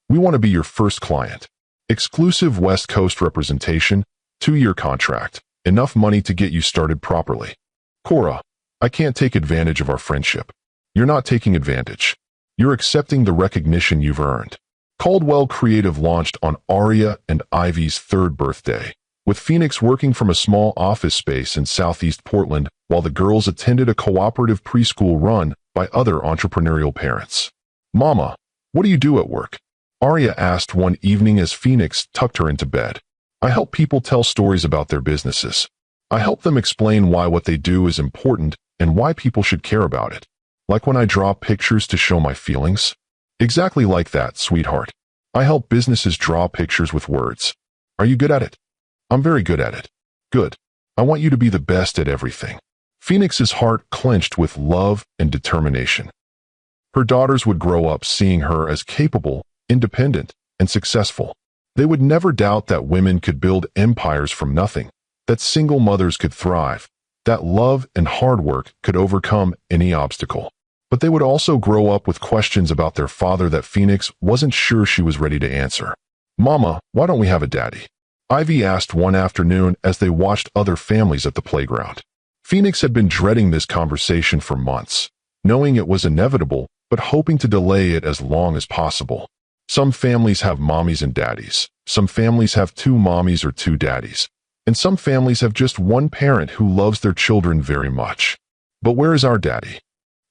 We want to be your first client. Exclusive West Coast representation, 2-year contract, enough money to get you started properly. Cora, I can't take advantage of our friendship. You're not taking advantage. You're accepting the recognition you've earned. Caldwell Creative launched on Aria and Ivy's 3rd birthday, with Phoenix working from a small office space in Southeast Portland while the girls attended a cooperative preschool run by other entrepreneurial parents. Mama, what do you do at work? Aria asked one evening as Phoenix tucked her into bed. I help people tell stories about their businesses. I help them explain why what they do is important and why people should care about it. Like when I draw pictures to show my feelings. Exactly like that, sweetheart. I help businesses draw pictures with words. Are you good at it? I'm very good at it. Good. I want you to be the best at everything. Phoenix's heart clenched with love and determination. Her daughters would grow up seeing her as capable, independent, and successful. They would never doubt that women could build empires from nothing, that single mothers could thrive, that love and hard work could overcome any obstacle. But they would also grow up with questions about their father that Phoenix wasn't sure she was ready to answer. Mama, why don't we have a daddy? Ivy asked one afternoon as they watched other families at the playground. Phoenix had been dreading this conversation for months, knowing it was inevitable, but hoping to delay it as long as possible. Some families have mommies and daddies. Some families have 2 mommies or 2 daddies. And some families have just one parent who loves their children very much. But where is our daddy?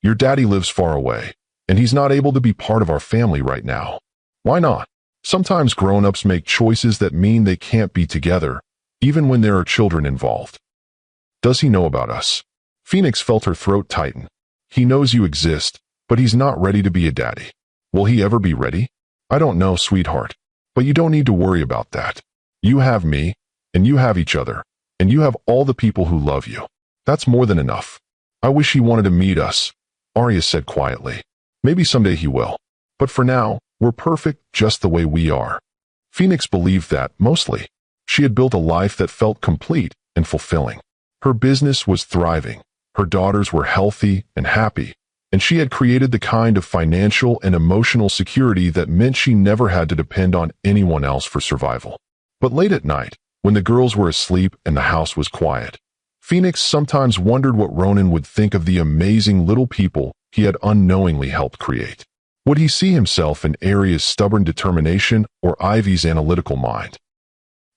Your daddy lives far away, and he's not able to be part of our family right now. Why not? Sometimes grown-ups make choices that mean they can't be together, even when there are children involved. Does he know about us? Phoenix felt her throat tighten. He knows you exist, but he's not ready to be a daddy. Will he ever be ready? I don't know, sweetheart. But you don't need to worry about that. You have me, and you have each other, and you have all the people who love you. That's more than enough. I wish he wanted to meet us, Arya said quietly. Maybe someday he will. But for now, we're perfect just the way we are. Phoenix believed that, mostly. She had built a life that felt complete and fulfilling. Her business was thriving. Her daughters were healthy and happy. And she had created the kind of financial and emotional security that meant she never had to depend on anyone else for survival. But late at night, when the girls were asleep and the house was quiet, Phoenix sometimes wondered what Ronan would think of the amazing little people he had unknowingly helped create. Would he see himself in Arya's stubborn determination or Ivy's analytical mind?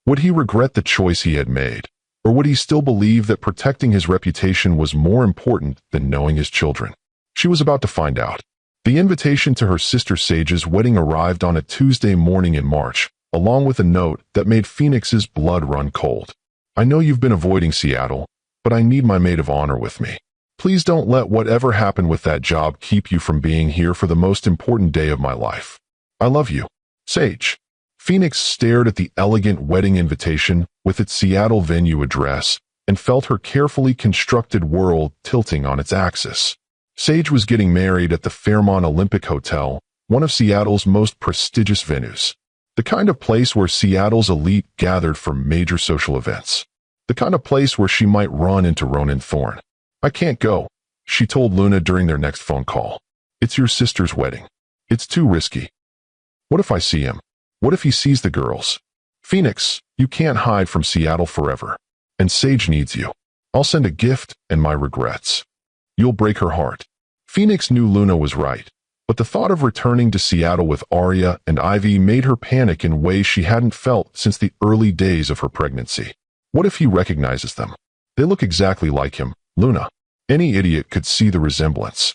Would he regret the choice he had made, or would he still believe that protecting his reputation was more important than knowing his children? She was about to find out. The invitation to her sister Sage's wedding arrived on a Tuesday morning in March, along with a note that made Phoenix's blood run cold. I know you've been avoiding Seattle, but I need my maid of honor with me. Please don't let whatever happened with that job keep you from being here for the most important day of my life. I love you, Sage. Phoenix stared at the elegant wedding invitation with its Seattle venue address and felt her carefully constructed world tilting on its axis. Sage was getting married at the Fairmont Olympic Hotel, one of Seattle's most prestigious venues. The kind of place where Seattle's elite gathered for major social events. The kind of place where she might run into Ronan Thorne. I can't go, she told Luna during their next phone call. It's your sister's wedding. It's too risky. What if I see him? What if he sees the girls? Phoenix, you can't hide from Seattle forever. And Sage needs you. I'll send a gift and my regrets. You'll break her heart. Phoenix knew Luna was right, but the thought of returning to Seattle with Arya and Ivy made her panic in ways she hadn't felt since the early days of her pregnancy. What if he recognizes them? They look exactly like him, Luna. Any idiot could see the resemblance.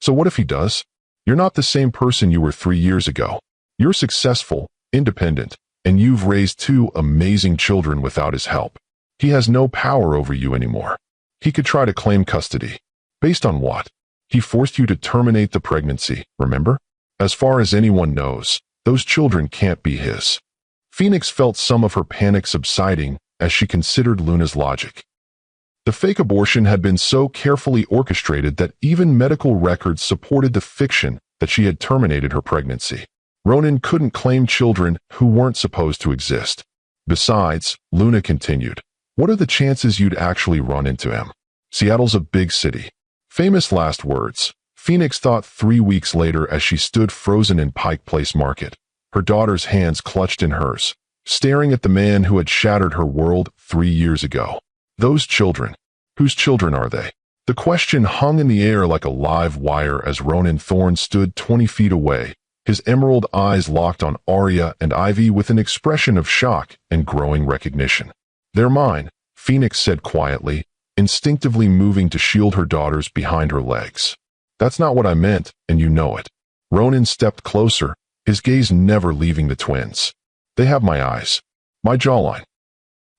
So what if he does? You're not the same person you were 3 years ago. You're successful, independent, and you've raised 2 amazing children without his help. He has no power over you anymore. He could try to claim custody. Based on what? He forced you to terminate the pregnancy, remember? As far as anyone knows, those children can't be his. Phoenix felt some of her panic subsiding as she considered Luna's logic. The fake abortion had been so carefully orchestrated that even medical records supported the fiction that she had terminated her pregnancy. Ronan couldn't claim children who weren't supposed to exist. Besides, Luna continued, what are the chances you'd actually run into him? Seattle's a big city. Famous last words, Phoenix thought 3 weeks later as she stood frozen in Pike Place Market, her daughter's hands clutched in hers, staring at the man who had shattered her world 3 years ago. Those children. Whose children are they? The question hung in the air like a live wire as Ronan Thorne stood 20 feet away, his emerald eyes locked on Arya and Ivy with an expression of shock and growing recognition. They're mine, Phoenix said quietly, instinctively moving to shield her daughters behind her legs. That's not what I meant, and you know it. Ronan stepped closer, his gaze never leaving the twins. They have my eyes. My jawline.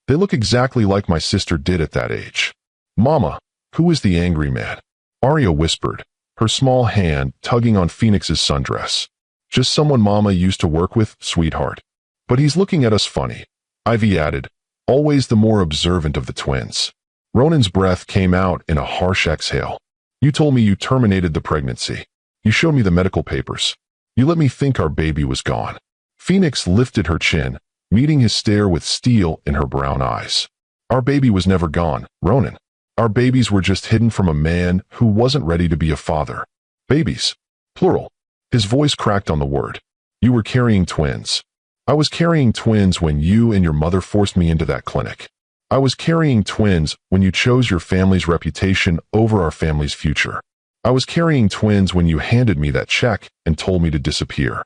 They look exactly like my sister did at that age. Mama, who is the angry man? Arya whispered, her small hand tugging on Phoenix's sundress. Just someone Mama used to work with, sweetheart. But he's looking at us funny. Ivy added, always the more observant of the twins. Ronan's breath came out in a harsh exhale. You told me you terminated the pregnancy. You showed me the medical papers. You let me think our baby was gone. Phoenix lifted her chin, meeting his stare with steel in her brown eyes. Our baby was never gone, Ronan. Our babies were just hidden from a man who wasn't ready to be a father. Babies. Plural. His voice cracked on the word. You were carrying twins. I was carrying twins when you and your mother forced me into that clinic. I was carrying twins when you chose your family's reputation over our family's future. I was carrying twins when you handed me that check and told me to disappear.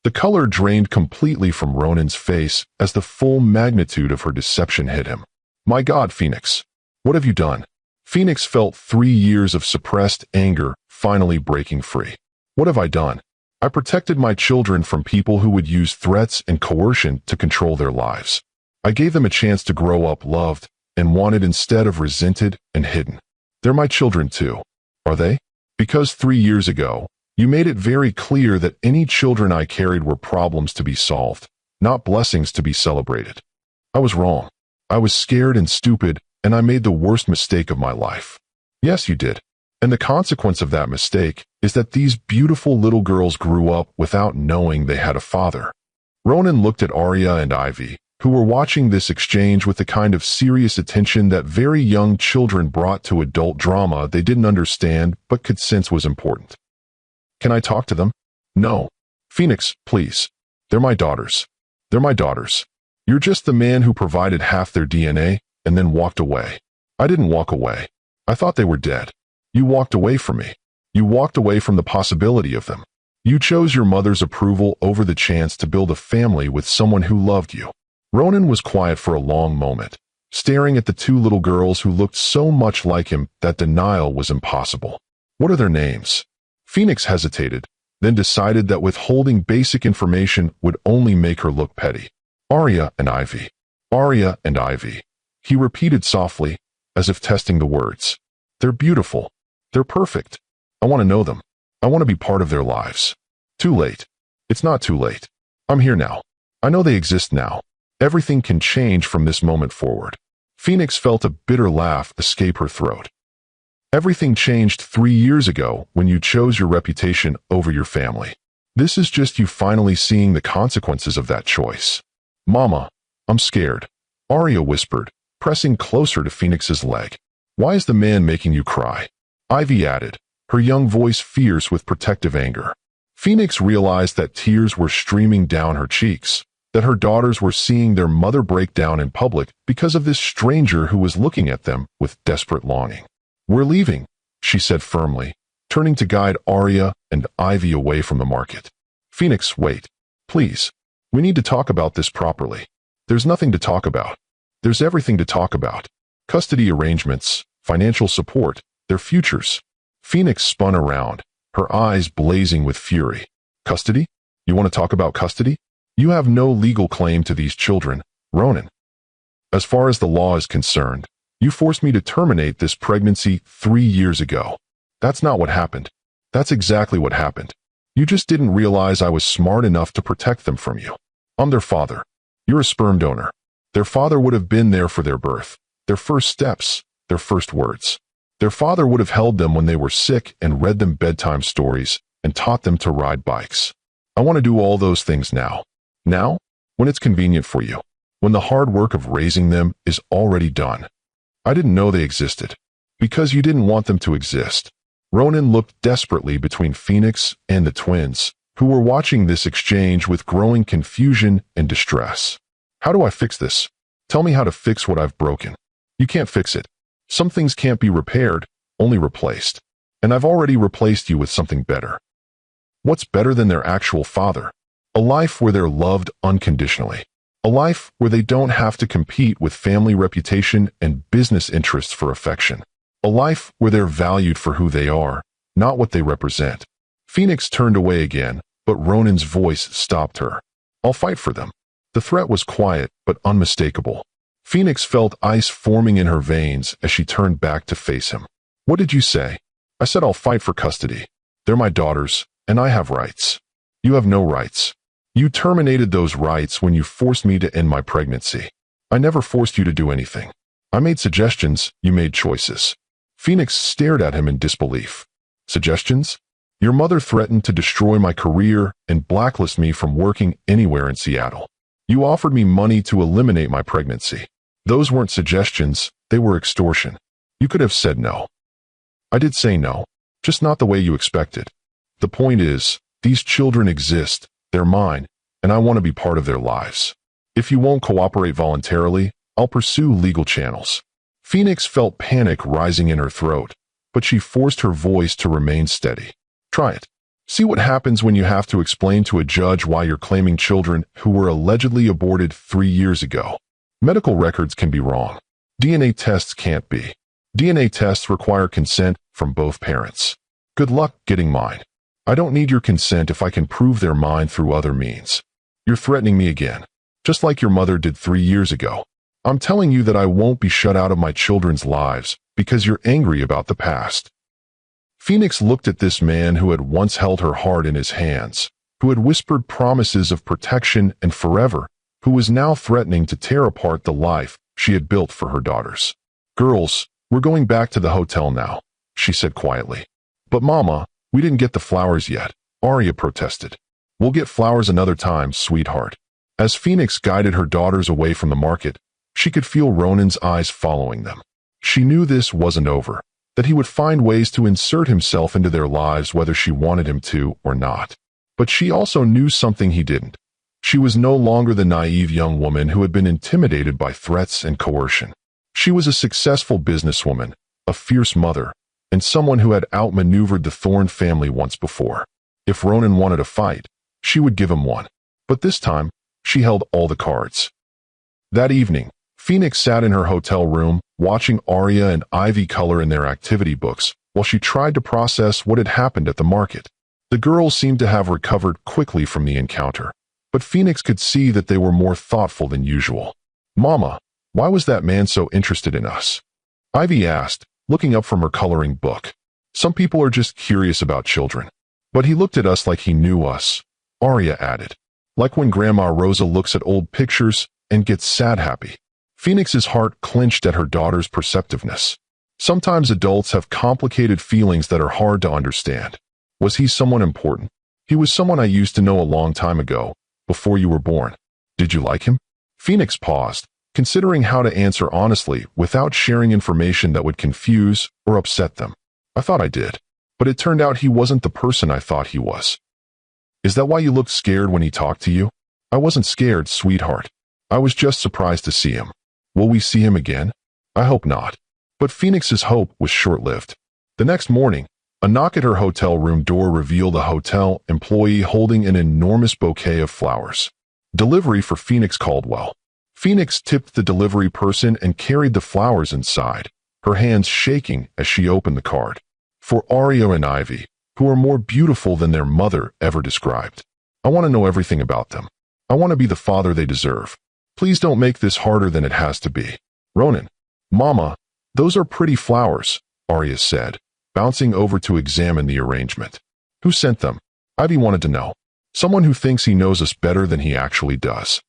The color drained completely from Ronan's face as the full magnitude of her deception hit him. My God, Phoenix. What have you done? Phoenix felt 3 years of suppressed anger finally breaking free. What have I done? I protected my children from people who would use threats and coercion to control their lives. I gave them a chance to grow up loved and wanted instead of resented and hidden. They're my children too, are they? Because 3 years ago, you made it very clear that any children I carried were problems to be solved, not blessings to be celebrated. I was wrong. I was scared and stupid, and I made the worst mistake of my life. Yes, you did. And the consequence of that mistake is that these beautiful little girls grew up without knowing they had a father. Ronan looked at Arya and Ivy, who were watching this exchange with the kind of serious attention that very young children brought to adult drama they didn't understand but could sense was important. Can I talk to them? No. Phoenix, please. They're my daughters. They're my daughters. You're just the man who provided half their DNA and then walked away. I didn't walk away. I thought they were dead. You walked away from me. You walked away from the possibility of them. You chose your mother's approval over the chance to build a family with someone who loved you. Ronan was quiet for a long moment, staring at the two little girls who looked so much like him that denial was impossible. What are their names? Phoenix hesitated, then decided that withholding basic information would only make her look petty. Arya and Ivy. Arya and Ivy. He repeated softly, as if testing the words. They're beautiful. They're perfect. I want to know them. I want to be part of their lives. Too late. It's not too late. I'm here now. I know they exist now. Everything can change from this moment forward. Phoenix felt a bitter laugh escape her throat. Everything changed 3 years ago when you chose your reputation over your family. This is just you finally seeing the consequences of that choice. Mama, I'm scared, Arya whispered, pressing closer to Phoenix's leg. Why is the man making you cry? Ivy added, her young voice fierce with protective anger. Phoenix realized that tears were streaming down her cheeks, that her daughters were seeing their mother break down in public because of this stranger who was looking at them with desperate longing. We're leaving, she said firmly, turning to guide Arya and Ivy away from the market. Phoenix, wait. Please. We need to talk about this properly. There's nothing to talk about. There's everything to talk about. Custody arrangements, financial support, their futures. Phoenix spun around, her eyes blazing with fury. Custody? You want to talk about custody? You have no legal claim to these children, Ronan. As far as the law is concerned, you forced me to terminate this pregnancy 3 years ago. That's not what happened. That's exactly what happened. You just didn't realize I was smart enough to protect them from you. I'm their father. You're a sperm donor. Their father would have been there for their birth, their first steps, their first words. Their father would have held them when they were sick and read them bedtime stories and taught them to ride bikes. I want to do all those things now. Now, when it's convenient for you, when the hard work of raising them is already done. I didn't know they existed, because you didn't want them to exist. Ronan looked desperately between Phoenix and the twins, who were watching this exchange with growing confusion and distress. How do I fix this? Tell me how to fix what I've broken. You can't fix it. Some things can't be repaired, only replaced. And I've already replaced you with something better. What's better than their actual father? A life where they're loved unconditionally. A life where they don't have to compete with family reputation and business interests for affection. A life where they're valued for who they are, not what they represent. Phoenix turned away again, but Ronan's voice stopped her. I'll fight for them. The threat was quiet but unmistakable. Phoenix felt ice forming in her veins as she turned back to face him. What did you say? I said I'll fight for custody. They're my daughters, and I have rights. You have no rights. You terminated those rights when you forced me to end my pregnancy. I never forced you to do anything. I made suggestions, you made choices. Phoenix stared at him in disbelief. Suggestions? Your mother threatened to destroy my career and blacklist me from working anywhere in Seattle. You offered me money to eliminate my pregnancy. Those weren't suggestions, they were extortion. You could have said no. I did say no, just not the way you expected. The point is, these children exist, they're mine, and I want to be part of their lives. If you won't cooperate voluntarily, I'll pursue legal channels. Phoenix felt panic rising in her throat, but she forced her voice to remain steady. Try it. See what happens when you have to explain to a judge why you're claiming children who were allegedly aborted 3 years ago. Medical records can be wrong. DNA tests can't be. DNA tests require consent from both parents. Good luck getting mine. I don't need your consent if I can prove they're mine through other means. You're threatening me again, just like your mother did 3 years ago. I'm telling you that I won't be shut out of my children's lives because you're angry about the past." Phoenix looked at this man who had once held her heart in his hands, who had whispered promises of protection and forever, who was now threatening to tear apart the life she had built for her daughters. "Girls, we're going back to the hotel now," she said quietly. "But Mama, we didn't get the flowers yet," Arya protested. "We'll get flowers another time, sweetheart." As Phoenix guided her daughters away from the market, she could feel Ronan's eyes following them. She knew this wasn't over, that he would find ways to insert himself into their lives whether she wanted him to or not. But she also knew something he didn't. She was no longer the naive young woman who had been intimidated by threats and coercion. She was a successful businesswoman, a fierce mother, and someone who had outmaneuvered the Thorne family once before. If Ronan wanted a fight, she would give him one. But this time, she held all the cards. That evening, Phoenix sat in her hotel room, watching Arya and Ivy color in their activity books, while she tried to process what had happened at the market. The girls seemed to have recovered quickly from the encounter, but Phoenix could see that they were more thoughtful than usual. "Mama, why was that man so interested in us?" Ivy asked, looking up from her coloring book. "Some people are just curious about children. But he looked at us like he knew us," Arya added. "Like when Grandma Rosa looks at old pictures and gets sad happy." Phoenix's heart clenched at her daughter's perceptiveness. Sometimes adults have complicated feelings that are hard to understand. Was he someone important? "He was someone I used to know a long time ago, before you were born." "Did you like him?" Phoenix paused, considering how to answer honestly without sharing information that would confuse or upset them. "I thought I did, but it turned out he wasn't the person I thought he was." "Is that why you looked scared when he talked to you?" "I wasn't scared, sweetheart. I was just surprised to see him." "Will we see him again?" "I hope not." But Phoenix's hope was short-lived. The next morning, a knock at her hotel room door revealed a hotel employee holding an enormous bouquet of flowers. "Delivery for Phoenix Caldwell." Phoenix tipped the delivery person and carried the flowers inside, her hands shaking as she opened the card. "For Arya and Ivy, who are more beautiful than their mother ever described. I want to know everything about them. I want to be the father they deserve. Please don't make this harder than it has to be. Ronan." "Mama, those are pretty flowers," Arya said, bouncing over to examine the arrangement. "Who sent them?" Ivy wanted to know. "Someone who thinks he knows us better than he actually does."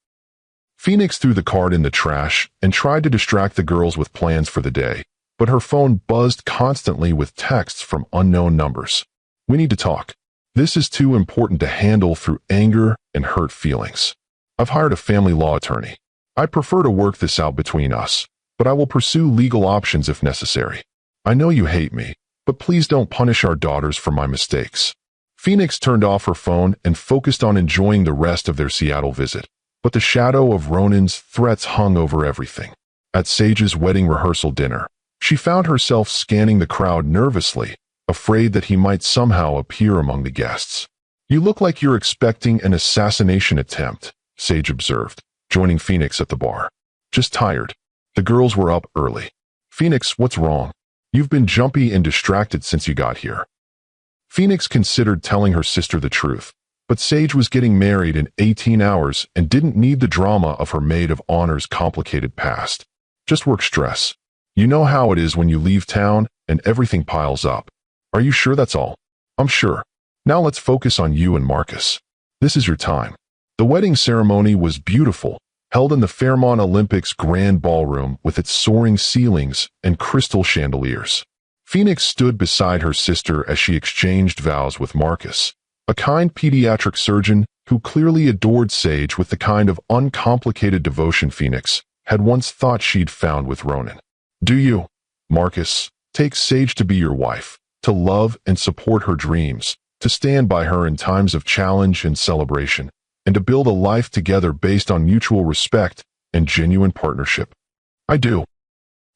Phoenix threw the card in the trash and tried to distract the girls with plans for the day, but her phone buzzed constantly with texts from unknown numbers. "We need to talk. This is too important to handle through anger and hurt feelings. I've hired a family law attorney. I prefer to work this out between us, but I will pursue legal options if necessary. I know you hate me, but please don't punish our daughters for my mistakes." Phoenix turned off her phone and focused on enjoying the rest of their Seattle visit, but the shadow of Ronan's threats hung over everything. At Sage's wedding rehearsal dinner, she found herself scanning the crowd nervously, afraid that he might somehow appear among the guests. "You look like you're expecting an assassination attempt," Sage observed, joining Phoenix at the bar. "Just tired." The girls were up early. "Phoenix, what's wrong? You've been jumpy and distracted since you got here." Phoenix considered telling her sister the truth, but Sage was getting married in 18 hours and didn't need the drama of her maid of honor's complicated past. "Just work stress. You know how it is when you leave town and everything piles up. Are you sure that's all?" "I'm sure. Now let's focus on you and Marcus. This is your time." The wedding ceremony was beautiful, held in the Fairmont Olympics Grand Ballroom with its soaring ceilings and crystal chandeliers. Phoenix stood beside her sister as she exchanged vows with Marcus, a kind pediatric surgeon who clearly adored Sage with the kind of uncomplicated devotion Phoenix had once thought she'd found with Ronan. "Do you, Marcus, take Sage to be your wife, to love and support her dreams, to stand by her in times of challenge and celebration, and to build a life together based on mutual respect and genuine partnership?" "I do."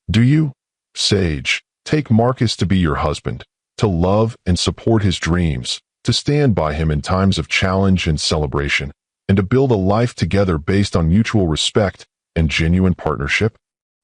"Do you, Sage, take Marcus to be your husband, to love and support his dreams, to stand by him in times of challenge and celebration, and to build a life together based on mutual respect and genuine partnership?"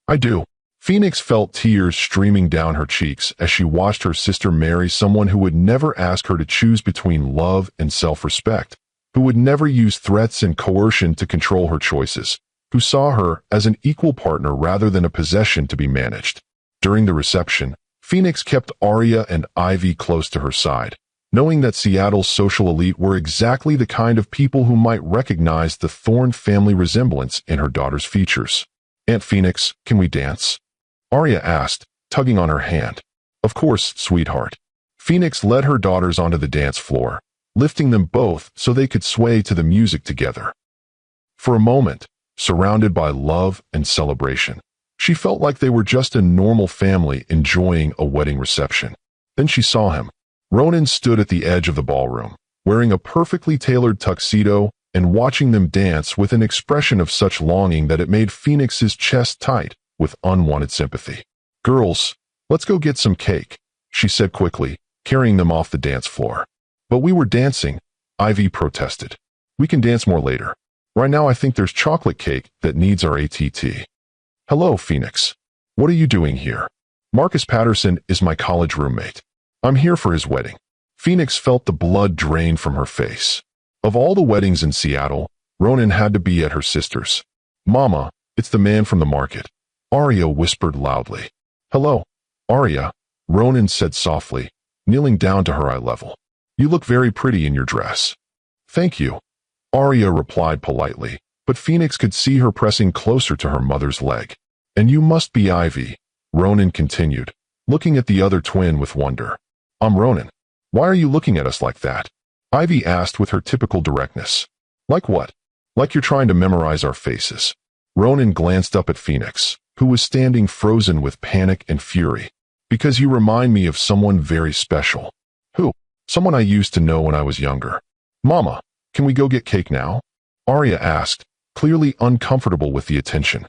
"I do." Phoenix felt tears streaming down her cheeks as she watched her sister marry someone who would never ask her to choose between love and self-respect, who would never use threats and coercion to control her choices, who saw her as an equal partner rather than a possession to be managed. During the reception, Phoenix kept Arya and Ivy close to her side, knowing that Seattle's social elite were exactly the kind of people who might recognize the Thorne family resemblance in her daughter's features. "Aunt Phoenix, can we dance?" Arya asked, tugging on her hand. "Of course, sweetheart." Phoenix led her daughters onto the dance floor, lifting them both so they could sway to the music together. For a moment, surrounded by love and celebration, she felt like they were just a normal family enjoying a wedding reception. Then she saw him. Ronan stood at the edge of the ballroom, wearing a perfectly tailored tuxedo and watching them dance with an expression of such longing that it made Phoenix's chest tight with unwanted sympathy. "Girls, let's go get some cake," she said quickly, carrying them off the dance floor. "But we were dancing," Ivy protested. "We can dance more later. Right now I think there's chocolate cake that needs our ATT. "Hello, Phoenix. What are you doing here?" "Marcus Patterson is my college roommate. I'm here for his wedding." Phoenix felt the blood drain from her face. Of all the weddings in Seattle, Ronan had to be at her sister's. "Mama, it's the man from the market," Arya whispered loudly. "Hello, Arya," Ronan said softly, kneeling down to her eye level. "You look very pretty in your dress." "Thank you," Arya replied politely, but Phoenix could see her pressing closer to her mother's leg. "And you must be Ivy," Ronan continued, looking at the other twin with wonder. "I'm Ronan. Why are you looking at us like that?" Ivy asked with her typical directness. "Like what?" "Like you're trying to memorize our faces." Ronan glanced up at Phoenix, who was standing frozen with panic and fury. "Because you remind me of someone very special." "Who?" "Someone I used to know when I was younger." "Mama, can we go get cake now?" Arya asked, clearly uncomfortable with the attention.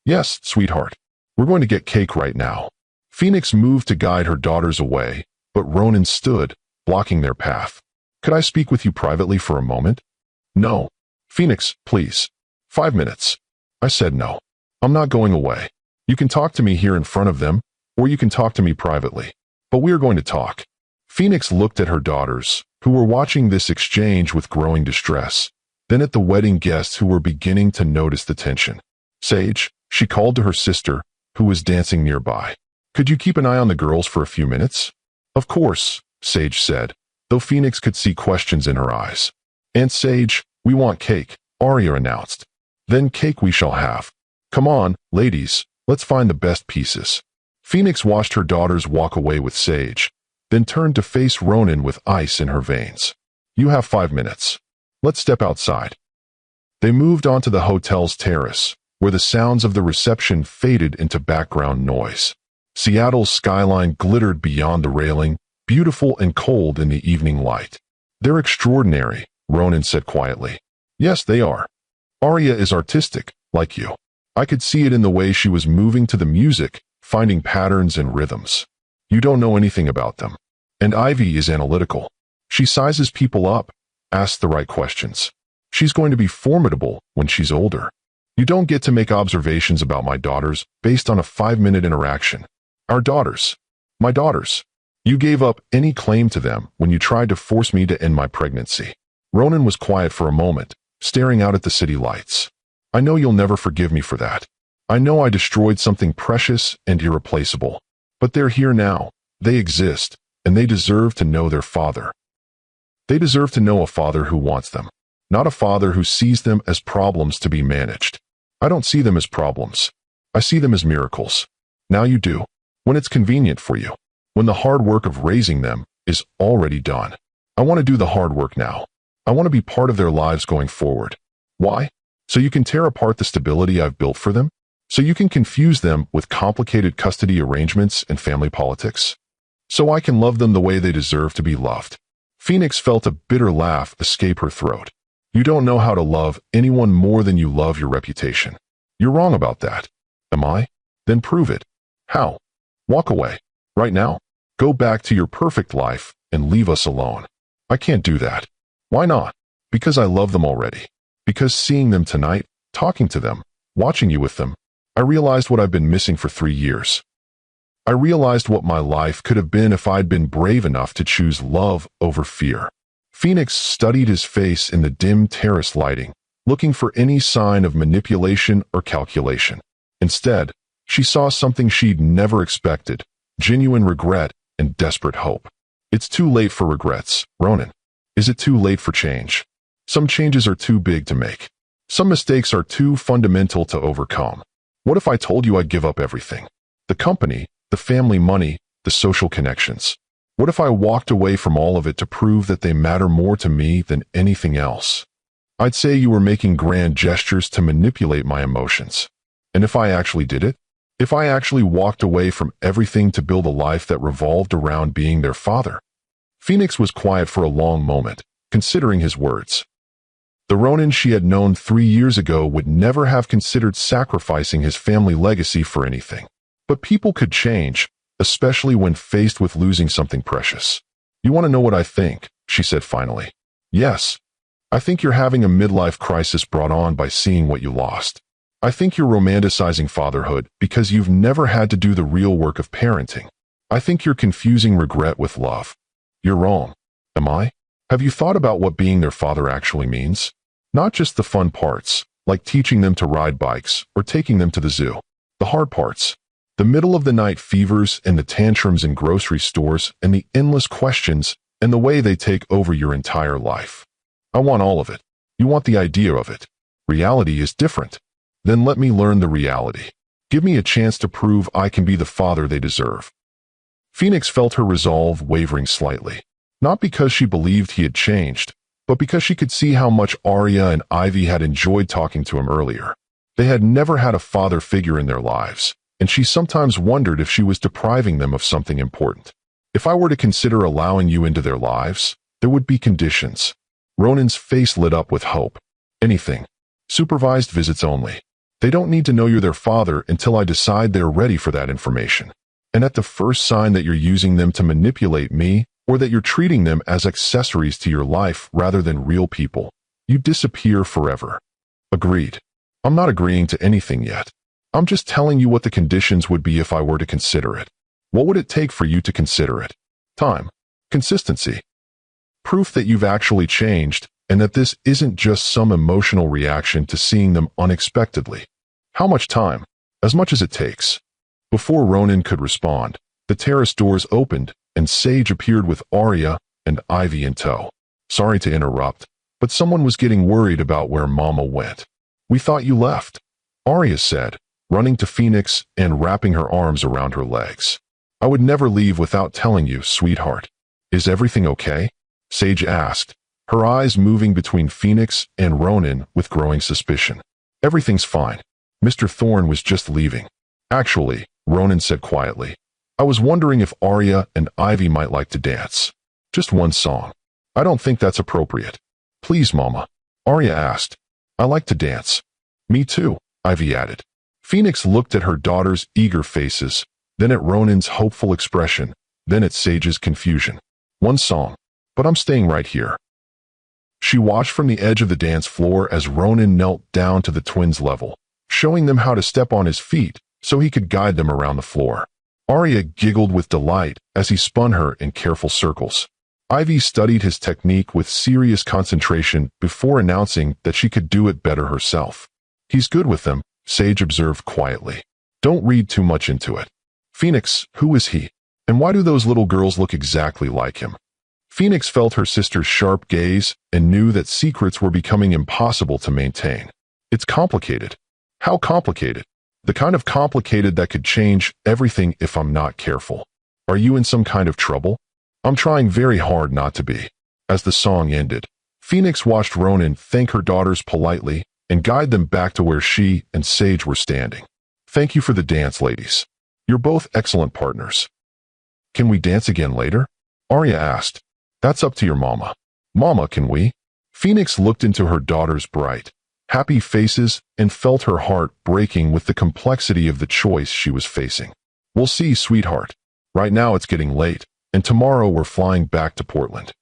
"Yes, sweetheart. We're going to get cake right now." Phoenix moved to guide her daughters away, but Ronan stood, blocking their path. "Could I speak with you privately for a moment?" "No." "Phoenix, please. 5 minutes." I said no. "I'm not going away. You can talk to me here in front of them, or you can talk to me privately. But we are going to talk." Phoenix looked at her daughters, who were watching this exchange with growing distress, then at the wedding guests who were beginning to notice the tension. "Sage," she called to her sister, who was dancing nearby. "Could you keep an eye on the girls for a few minutes?" "Of course," Sage said, though Phoenix could see questions in her eyes. "Aunt Sage, we want cake," Arya announced. "Then cake we shall have. Come on, ladies, let's find the best pieces." Phoenix watched her daughters walk away with Sage, then turned to face Ronan with ice in her veins. "You have 5 minutes. Let's step outside." They moved onto the hotel's terrace, where the sounds of the reception faded into background noise. Seattle's skyline glittered beyond the railing, beautiful and cold in the evening light. "They're extraordinary," Ronan said quietly. "Yes, they are. Arya is artistic, like you. I could see it in the way she was moving to the music, finding patterns and rhythms. You don't know anything about them. And Ivy is analytical. She sizes people up, asks the right questions. She's going to be formidable when she's older. You don't get to make observations about my daughters based on a 5-minute interaction. Our daughters. My daughters. You gave up any claim to them when you tried to force me to end my pregnancy." Ronan was quiet for a moment, staring out at the city lights. "I know you'll never forgive me for that. I know I destroyed something precious and irreplaceable. But they're here now. They exist, and they deserve to know their father. They deserve to know a father who wants them, not a father who sees them as problems to be managed. I don't see them as problems. I see them as miracles. Now you do, when it's convenient for you, when the hard work of raising them is already done. I want to do the hard work now. I want to be part of their lives going forward. Why? So you can tear apart the stability I've built for them? So you can confuse them with complicated custody arrangements and family politics? So I can love them the way they deserve to be loved." Phoenix felt a bitter laugh escape her throat. "You don't know how to love anyone more than you love your reputation. You're wrong about that. Am I? Then prove it. How? Walk away. Right now? Go back to your perfect life and leave us alone." "I can't do that." "Why not?" "Because I love them already. Because seeing them tonight, talking to them, watching you with them, I realized what I've been missing for 3 years. I realized what my life could have been if I'd been brave enough to choose love over fear. Phoenix studied his face in the dim terrace lighting, looking for any sign of manipulation or calculation. Instead, she saw something she'd never expected: genuine regret and desperate hope. It's too late for regrets, Ronan. Is it too late for change? Some changes are too big to make. Some mistakes are too fundamental to overcome. What if I told you I'd give up everything? The company, the family money, the social connections. What if I walked away from all of it to prove that they matter more to me than anything else? I'd say you were making grand gestures to manipulate my emotions. And if I actually did it? If I actually walked away from everything to build a life that revolved around being their father? Phoenix was quiet for a long moment, considering his words. The Ronan she had known 3 years ago would never have considered sacrificing his family legacy for anything. But people could change, especially when faced with losing something precious. You want to know what I think? She said finally. Yes. I think you're having a midlife crisis brought on by seeing what you lost. I think you're romanticizing fatherhood because you've never had to do the real work of parenting. I think you're confusing regret with love. You're wrong. Am I? Have you thought about what being their father actually means? Not just the fun parts, like teaching them to ride bikes or taking them to the zoo. The hard parts. The middle of the night fevers and the tantrums in grocery stores and the endless questions and the way they take over your entire life. I want all of it. You want the idea of it. Reality is different. Then let me learn the reality. Give me a chance to prove I can be the father they deserve. Phoenix felt her resolve wavering slightly. Not because she believed he had changed, but because she could see how much Arya and Ivy had enjoyed talking to him earlier. They had never had a father figure in their lives, and she sometimes wondered if she was depriving them of something important. If I were to consider allowing you into their lives, there would be conditions. Ronan's face lit up with hope. Anything. Supervised visits only. They don't need to know you're their father until I decide they're ready for that information. And at the first sign that you're using them to manipulate me, or that you're treating them as accessories to your life rather than real people, you disappear forever. Agreed. I'm not agreeing to anything yet. I'm just telling you what the conditions would be if I were to consider it. What would it take for you to consider it? Time. Consistency. Proof that you've actually changed, and that this isn't just some emotional reaction to seeing them unexpectedly. How much time? As much as it takes. Before Ronan could respond, the terrace doors opened, and Sage appeared with Arya and Ivy in tow. Sorry to interrupt, but someone was getting worried about where Mama went. We thought you left, Arya said, running to Phoenix and wrapping her arms around her legs. I would never leave without telling you, sweetheart. Is everything okay? Sage asked, her eyes moving between Phoenix and Ronan with growing suspicion. Everything's fine. Mr. Thorne was just leaving. Actually, Ronan said quietly, I was wondering if Arya and Ivy might like to dance. Just one song. I don't think that's appropriate. Please, Mama, Arya asked. I like to dance. Me too, Ivy added. Phoenix looked at her daughter's eager faces, then at Ronan's hopeful expression, then at Sage's confusion. One song, but I'm staying right here. She watched from the edge of the dance floor as Ronan knelt down to the twins' level, showing them how to step on his feet so he could guide them around the floor. Arya giggled with delight as he spun her in careful circles. Ivy studied his technique with serious concentration before announcing that she could do it better herself. He's good with them, Sage observed quietly. Don't read too much into it. Phoenix, who is he? And why do those little girls look exactly like him? Phoenix felt her sister's sharp gaze and knew that secrets were becoming impossible to maintain. It's complicated. How complicated? The kind of complicated that could change everything if I'm not careful. Are you in some kind of trouble? I'm trying very hard not to be. As the song ended, Phoenix watched Ronan thank her daughters politely and guide them back to where she and Sage were standing. Thank you for the dance, ladies. You're both excellent partners. Can we dance again later? Arya asked. That's up to your mama. Mama, can we? Phoenix looked into her daughters' bright, happy faces and felt her heart breaking with the complexity of the choice she was facing. We'll see, sweetheart. Right now it's getting late, and tomorrow we're flying back to Portland.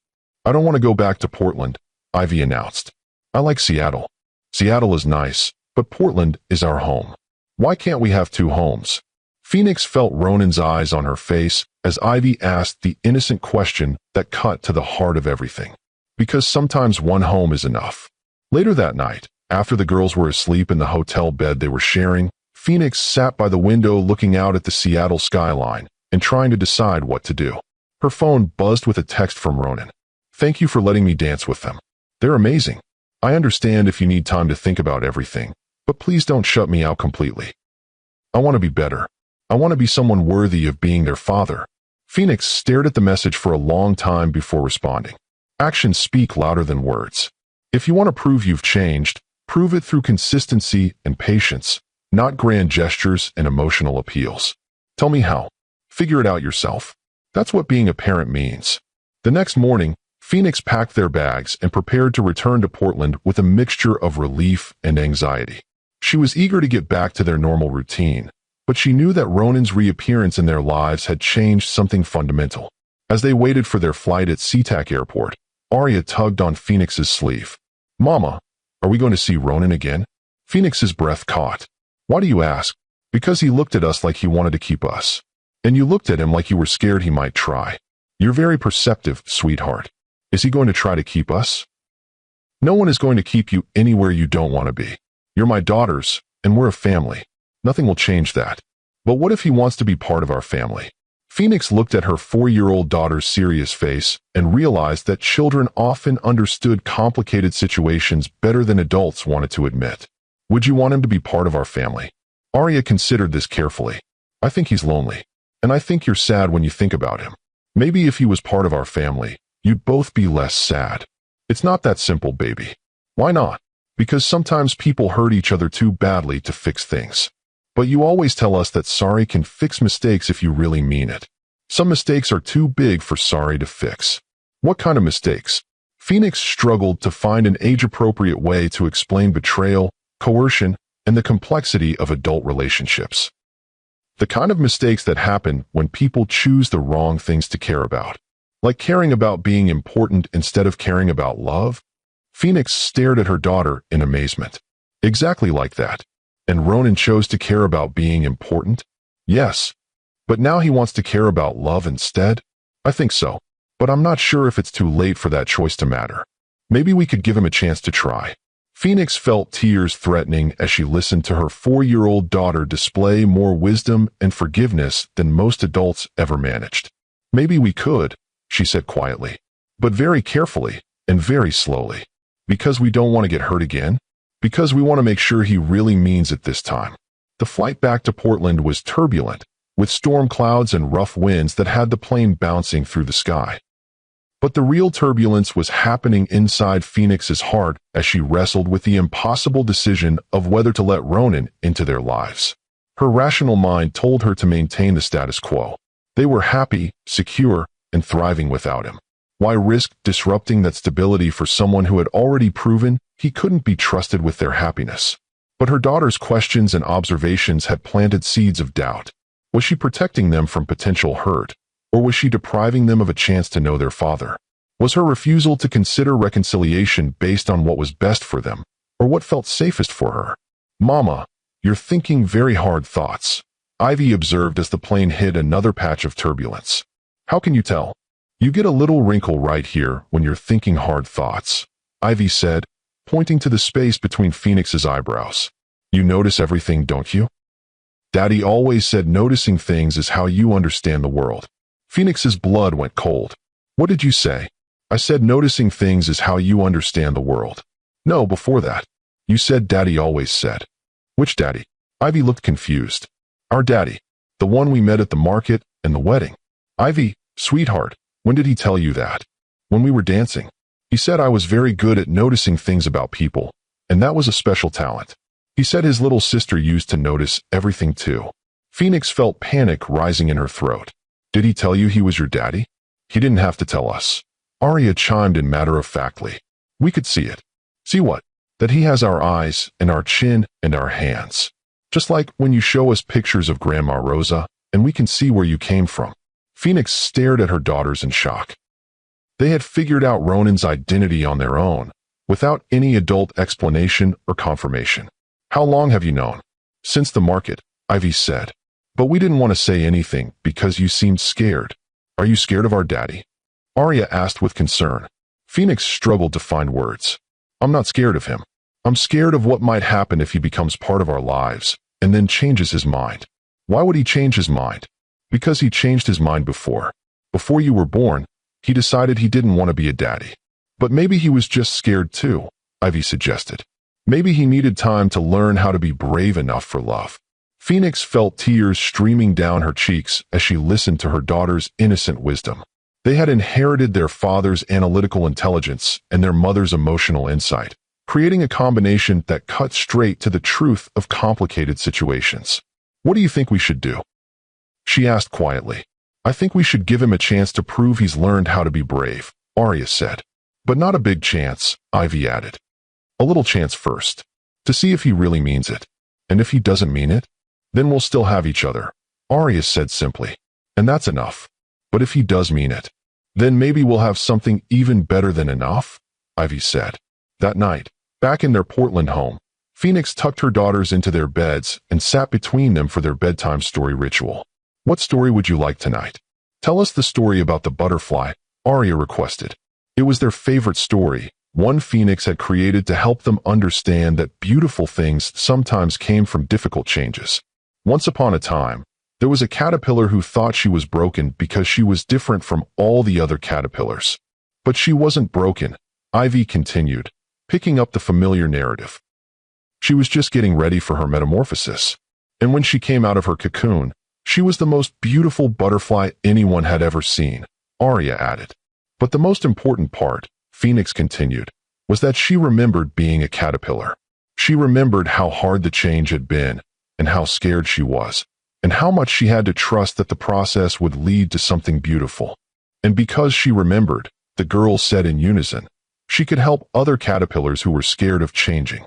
I don't want to go back to Portland, Ivy announced. I like Seattle. Seattle is nice, but Portland is our home. Why can't we have two homes? Phoenix felt Ronan's eyes on her face as Ivy asked the innocent question that cut to the heart of everything. Because sometimes one home is enough. Later that night, after the girls were asleep in the hotel bed they were sharing, Phoenix sat by the window looking out at the Seattle skyline and trying to decide what to do. Her phone buzzed with a text from Ronan. "Thank you for letting me dance with them. They're amazing. I understand if you need time to think about everything, but please don't shut me out completely. I want to be better. I want to be someone worthy of being their father." Phoenix stared at the message for a long time before responding. Actions speak louder than words. If you want to prove you've changed, prove it through consistency and patience, not grand gestures and emotional appeals. Tell me how. Figure it out yourself. That's what being a parent means. The next morning, Phoenix packed their bags and prepared to return to Portland with a mixture of relief and anxiety. She was eager to get back to their normal routine, but she knew that Ronan's reappearance in their lives had changed something fundamental. As they waited for their flight at SeaTac Airport, Arya tugged on Phoenix's sleeve. "Mama, are we going to see Ronan again?" Phoenix's breath caught. "Why do you ask?" "Because he looked at us like he wanted to keep us. And you looked at him like you were scared he might try. You're very perceptive, sweetheart. Is he going to try to keep us?" "No one is going to keep you anywhere you don't want to be. You're my daughters, and we're a family. Nothing will change that. But what if he wants to be part of our family?" Phoenix looked at her 4-year-old daughter's serious face and realized that children often understood complicated situations better than adults wanted to admit. "Would you want him to be part of our family?" Arya considered this carefully. "I think he's lonely. And I think you're sad when you think about him. Maybe if he was part of our family, you'd both be less sad." "It's not that simple, baby." "Why not?" "Because sometimes people hurt each other too badly to fix things. But you always tell us that sorry can fix mistakes if you really mean it. Some mistakes are too big for sorry to fix." "What kind of mistakes?" Phoenix struggled to find an age-appropriate way to explain betrayal, coercion, and the complexity of adult relationships. The kind of mistakes that happen when people choose the wrong things to care about. Like caring about being important instead of caring about love? Phoenix stared at her daughter in amazement. "Exactly like that. And Ronan chose to care about being important?" "Yes. But now he wants to care about love instead?" "I think so. But I'm not sure if it's too late for that choice to matter. Maybe we could give him a chance to try." Phoenix felt tears threatening as she listened to her 4-year-old daughter display more wisdom and forgiveness than most adults ever managed. "Maybe we could," she said quietly. "But very carefully and very slowly. Because we don't want to get hurt again. Because we want to make sure he really means it this time." The flight back to Portland was turbulent, with storm clouds and rough winds that had the plane bouncing through the sky. But the real turbulence was happening inside Phoenix's heart as she wrestled with the impossible decision of whether to let Ronan into their lives. Her rational mind told her to maintain the status quo. They were happy, secure, and thriving without him. Why risk disrupting that stability for someone who had already proven he couldn't be trusted with their happiness? But her daughter's questions and observations had planted seeds of doubt. Was she protecting them from potential hurt? Or was she depriving them of a chance to know their father? Was her refusal to consider reconciliation based on what was best for them, or what felt safest for her? "Mama, you're thinking very hard thoughts," Ivy observed as the plane hit another patch of turbulence. "How can you tell?" "You get a little wrinkle right here when you're thinking hard thoughts," Ivy said, pointing to the space between Phoenix's eyebrows. "You notice everything, don't you?" "Daddy always said noticing things is how you understand the world." Phoenix's blood went cold. "What did you say?" "I said noticing things is how you understand the world." "No, before that. You said Daddy always said." "Which Daddy?" Ivy looked confused. "Our Daddy. The one we met at the market and the wedding." "Ivy, sweetheart, when did he tell you that?" "When we were dancing. He said I was very good at noticing things about people, and that was a special talent. He said his little sister used to notice everything too." Phoenix felt panic rising in her throat. "Did he tell you he was your daddy?" "He didn't have to tell us." Arya chimed in matter-of-factly. "We could see it." "See what?" "That he has our eyes and our chin and our hands. Just like when you show us pictures of Grandma Rosa, and we can see where you came from." Phoenix stared at her daughters in shock. They had figured out Ronan's identity on their own, without any adult explanation or confirmation. "How long have you known?" Since the market, Ivy said. But we didn't want to say anything because you seemed scared. Are you scared of our daddy? Arya asked with concern. Phoenix struggled to find words. I'm not scared of him. I'm scared of what might happen if he becomes part of our lives, and then changes his mind. Why would he change his mind? Because he changed his mind before. Before you were born, he decided he didn't want to be a daddy. But maybe he was just scared too, Ivy suggested. Maybe he needed time to learn how to be brave enough for love. Phoenix felt tears streaming down her cheeks as she listened to her daughter's innocent wisdom. They had inherited their father's analytical intelligence and their mother's emotional insight, creating a combination that cut straight to the truth of complicated situations. What do you think we should do? She asked quietly. I think we should give him a chance to prove he's learned how to be brave, Arya said. But not a big chance, Ivy added. A little chance first, to see if he really means it. And if he doesn't mean it, then we'll still have each other, Arya said simply. And that's enough. But if he does mean it, then maybe we'll have something even better than enough, Ivy said. That night, back in their Portland home, Phoenix tucked her daughters into their beds and sat between them for their bedtime story ritual. What story would you like tonight? Tell us the story about the butterfly, Arya requested. It was their favorite story, one Phoenix had created to help them understand that beautiful things sometimes came from difficult changes. Once upon a time, there was a caterpillar who thought she was broken because she was different from all the other caterpillars. But she wasn't broken, Ivy continued, picking up the familiar narrative. She was just getting ready for her metamorphosis. And when she came out of her cocoon, she was the most beautiful butterfly anyone had ever seen, Arya added. But the most important part, Phoenix continued, was that she remembered being a caterpillar. She remembered how hard the change had been, and how scared she was, and how much she had to trust that the process would lead to something beautiful. And because she remembered, the girls said in unison, she could help other caterpillars who were scared of changing.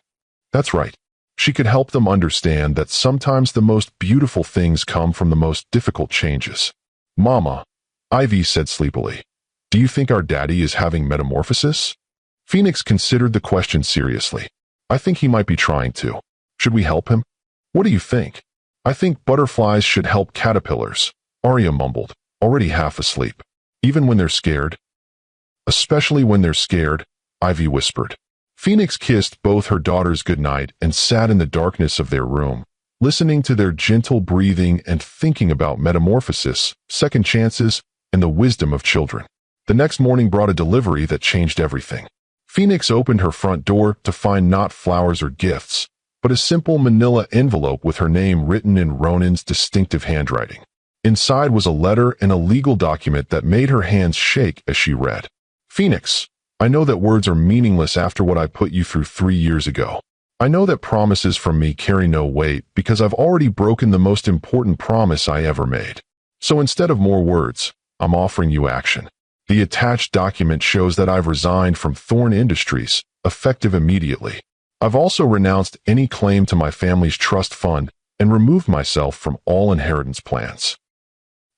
That's right. She could help them understand that sometimes the most beautiful things come from the most difficult changes. Mama, Ivy said sleepily, do you think our daddy is having metamorphosis? Phoenix considered the question seriously. I think he might be trying to. Should we help him? What do you think? I think butterflies should help caterpillars, Arya mumbled, already half asleep. Even when they're scared? Especially when they're scared, Ivy whispered. Phoenix kissed both her daughters goodnight and sat in the darkness of their room, listening to their gentle breathing and thinking about metamorphosis, second chances, and the wisdom of children. The next morning brought a delivery that changed everything. Phoenix opened her front door to find not flowers or gifts, but a simple manila envelope with her name written in Ronan's distinctive handwriting. Inside was a letter and a legal document that made her hands shake as she read. Phoenix, I know that words are meaningless after what I put you through 3 years ago. I know that promises from me carry no weight because I've already broken the most important promise I ever made. So instead of more words, I'm offering you action. The attached document shows that I've resigned from Thorn Industries, effective immediately. I've also renounced any claim to my family's trust fund and removed myself from all inheritance plans.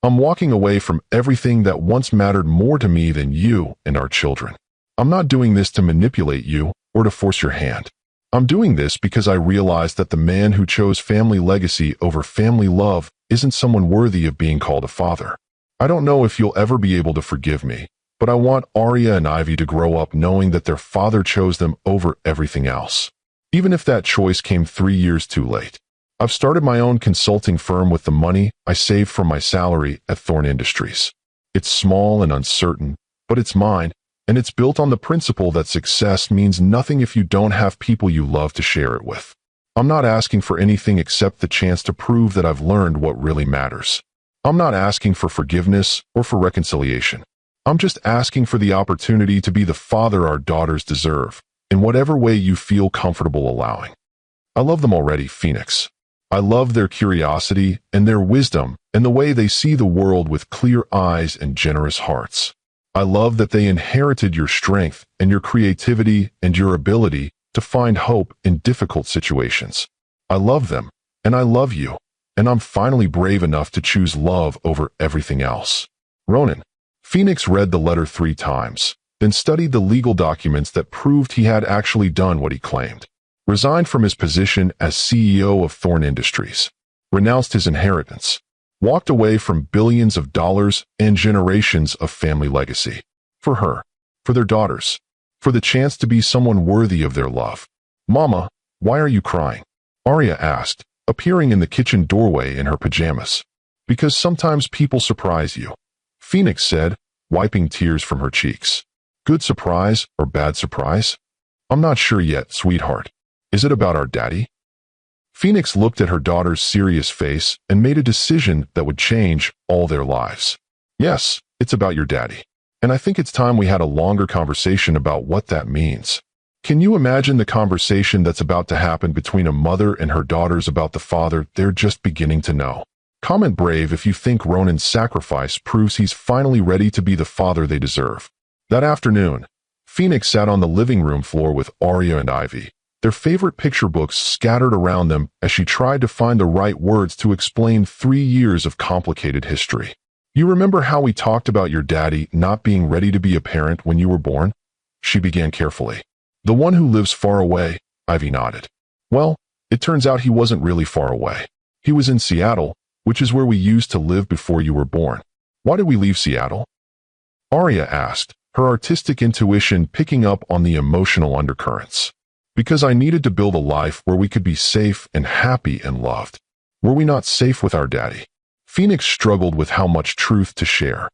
I'm walking away from everything that once mattered more to me than you and our children. I'm not doing this to manipulate you or to force your hand. I'm doing this because I realize that the man who chose family legacy over family love isn't someone worthy of being called a father. I don't know if you'll ever be able to forgive me, but I want Arya and Ivy to grow up knowing that their father chose them over everything else. Even if that choice came 3 years too late. I've started my own consulting firm with the money I saved from my salary at Thorn Industries. It's small and uncertain, but it's mine, and it's built on the principle that success means nothing if you don't have people you love to share it with. I'm not asking for anything except the chance to prove that I've learned what really matters. I'm not asking for forgiveness or for reconciliation. I'm just asking for the opportunity to be the father our daughters deserve, in whatever way you feel comfortable allowing. I love them already, Phoenix. I love their curiosity and their wisdom and the way they see the world with clear eyes and generous hearts. I love that they inherited your strength and your creativity and your ability to find hope in difficult situations. I love them, and I love you, and I'm finally brave enough to choose love over everything else. Ronan. Phoenix read the letter 3 times, then studied the legal documents that proved he had actually done what he claimed. resigned from his position as CEO of Thorn Industries, renounced his inheritance, walked away from billions of dollars and generations of family legacy. For her, for their daughters, for the chance to be someone worthy of their love. "Mama, why are you crying?" Arya asked, appearing in the kitchen doorway in her pajamas. "Because sometimes people surprise you," Phoenix said, wiping tears from her cheeks. "Good surprise or bad surprise?" "I'm not sure yet, sweetheart. Is it about our daddy?" Phoenix looked at her daughter's serious face and made a decision that would change all their lives. "Yes, it's about your daddy. And I think it's time we had a longer conversation about what that means." Can you imagine the conversation that's about to happen between a mother and her daughters about the father they're just beginning to know? Comment brave if you think Ronan's sacrifice proves he's finally ready to be the father they deserve. That afternoon, Phoenix sat on the living room floor with Arya and Ivy, their favorite picture books scattered around them as she tried to find the right words to explain 3 years of complicated history. "You remember how we talked about your daddy not being ready to be a parent when you were born?" She began carefully. "The one who lives far away," Ivy nodded. "Well, it turns out he wasn't really far away. He was in Seattle, which is where we used to live before you were born." "Why did we leave Seattle?" Arya asked, her artistic intuition picking up on the emotional undercurrents. "Because I needed to build a life where we could be safe and happy and loved. Were we not safe with our daddy?" Phoenix struggled with how much truth to share.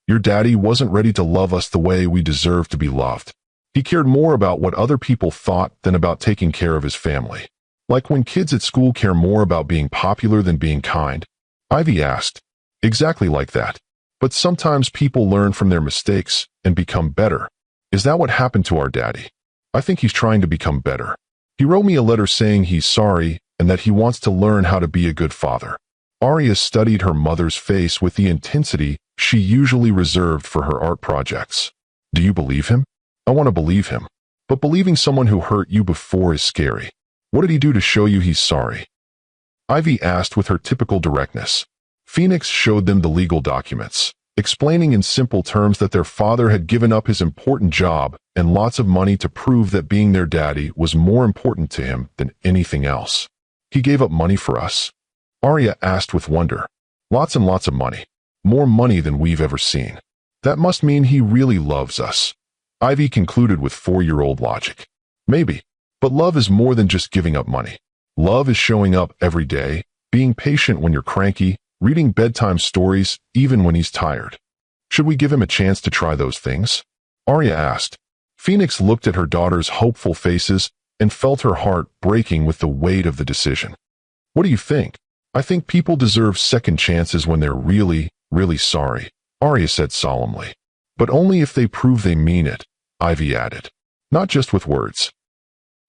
"Your daddy wasn't ready to love us the way we deserve to be loved. He cared more about what other people thought than about taking care of his family. Like when kids at school care more about being popular than being kind." Ivy asked. "Exactly like that. But sometimes people learn from their mistakes and become better. Is that what happened to our daddy? I think he's trying to become better. He wrote me a letter saying he's sorry and that he wants to learn how to be a good father." Arya studied her mother's face with the intensity she usually reserved for her art projects. "Do you believe him?" "I want to believe him. But believing someone who hurt you before is scary. What did he do to show you he's sorry?" Ivy asked with her typical directness. Phoenix showed them the legal documents, explaining in simple terms that their father had given up his important job and lots of money to prove that being their daddy was more important to him than anything else. "He gave up money for us?" Arya asked with wonder. "Lots and lots of money. More money than we've ever seen. That must mean he really loves us," Ivy concluded with 4-year-old logic. "Maybe. But love is more than just giving up money. Love is showing up every day, being patient when you're cranky, reading bedtime stories even when he's tired. Should we give him a chance to try those things?" Arya asked. Phoenix looked at her daughter's hopeful faces and felt her heart breaking with the weight of the decision. "What do you think?" "I think people deserve second chances when they're really, really sorry," Arya said solemnly. "But only if they prove they mean it," Ivy added. "Not just with words."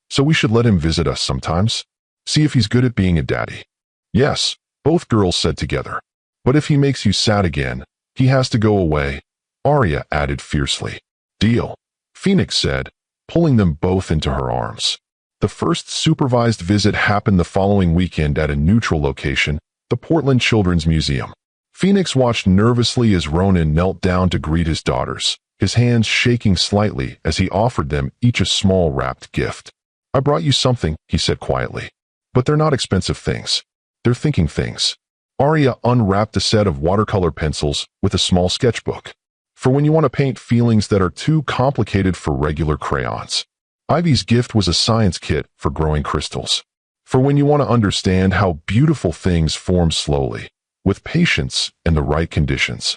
"So we should let him visit us sometimes? See if he's good at being a daddy?" "Yes," both girls said together. "But if he makes you sad again, he has to go away," Arya added fiercely. "Deal," Phoenix said, pulling them both into her arms. The first supervised visit happened the following weekend at a neutral location, the Portland Children's Museum. Phoenix watched nervously as Ronan knelt down to greet his daughters, his hands shaking slightly as he offered them each a small wrapped gift. "I brought you something," he said quietly. "But they're not expensive things. They're thinking things." Arya unwrapped a set of watercolor pencils with a small sketchbook. "For when you want to paint feelings that are too complicated for regular crayons." Ivy's gift was a science kit for growing crystals. "For when you want to understand how beautiful things form slowly, with patience and the right conditions."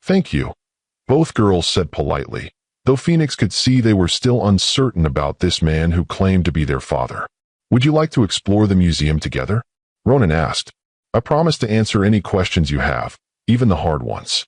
"Thank you," both girls said politely, though Phoenix could see they were still uncertain about this man who claimed to be their father. "Would you like to explore the museum together?" Ronan asked. "I promise to answer any questions you have, even the hard ones."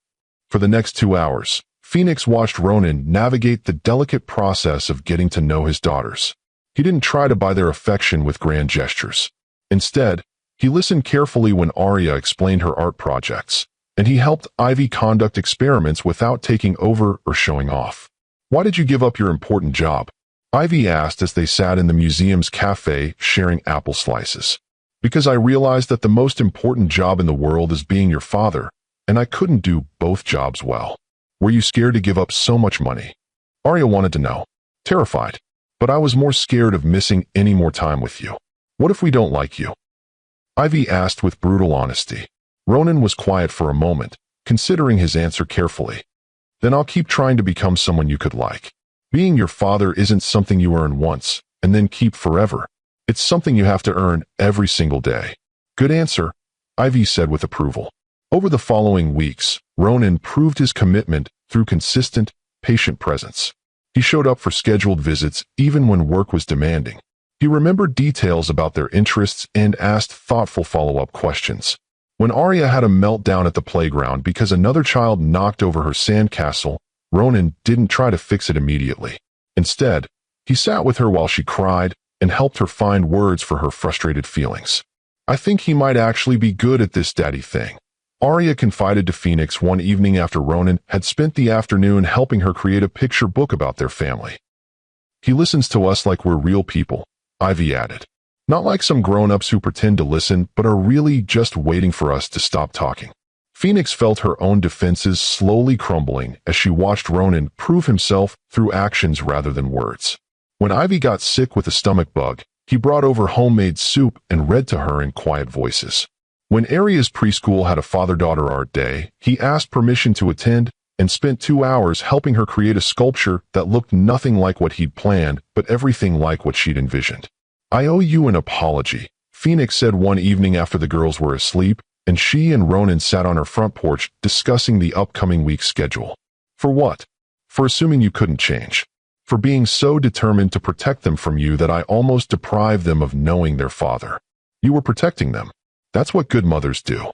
For the next 2 hours, Phoenix watched Ronan navigate the delicate process of getting to know his daughters. He didn't try to buy their affection with grand gestures. Instead, he listened carefully when Arya explained her art projects, and he helped Ivy conduct experiments without taking over or showing off. "Why did you give up your important job?" Ivy asked as they sat in the museum's cafe sharing apple slices. "Because I realized that the most important job in the world is being your father, and I couldn't do both jobs well." "Were you scared to give up so much money?" Arya wanted to know. "Terrified. but I was more scared of missing any more time with you. What if we don't like you? Ivy asked with brutal honesty. Ronan was quiet for a moment, considering his answer carefully. Then I'll keep trying to become someone you could like. Being your father isn't something you earn once and then keep forever. It's something you have to earn every single day. Good answer, Ivy said with approval. Over the following weeks, Ronan proved his commitment through consistent, patient presence. He showed up for scheduled visits even when work was demanding. He remembered details about their interests and asked thoughtful follow-up questions. When Arya had a meltdown at the playground because another child knocked over her sandcastle, Ronan didn't try to fix it immediately. Instead, he sat with her while she cried and helped her find words for her frustrated feelings. I think he might actually be good at this daddy thing, Arya confided to Phoenix one evening after Ronan had spent the afternoon helping her create a picture book about their family. He listens to us like we're real people, Ivy added. Not like some grown-ups who pretend to listen but are really just waiting for us to stop talking. Phoenix felt her own defenses slowly crumbling as she watched Ronan prove himself through actions rather than words. When Ivy got sick with a stomach bug, he brought over homemade soup and read to her in quiet voices. When Arya's preschool had a father-daughter art day, he asked permission to attend and spent 2 hours helping her create a sculpture that looked nothing like what he'd planned, but everything like what she'd envisioned. I owe you an apology, Phoenix said one evening after the girls were asleep, and she and Ronan sat on her front porch discussing the upcoming week's schedule. For what? For assuming you couldn't change. For being so determined to protect them from you that I almost deprived them of knowing their father. You were protecting them. That's what good mothers do.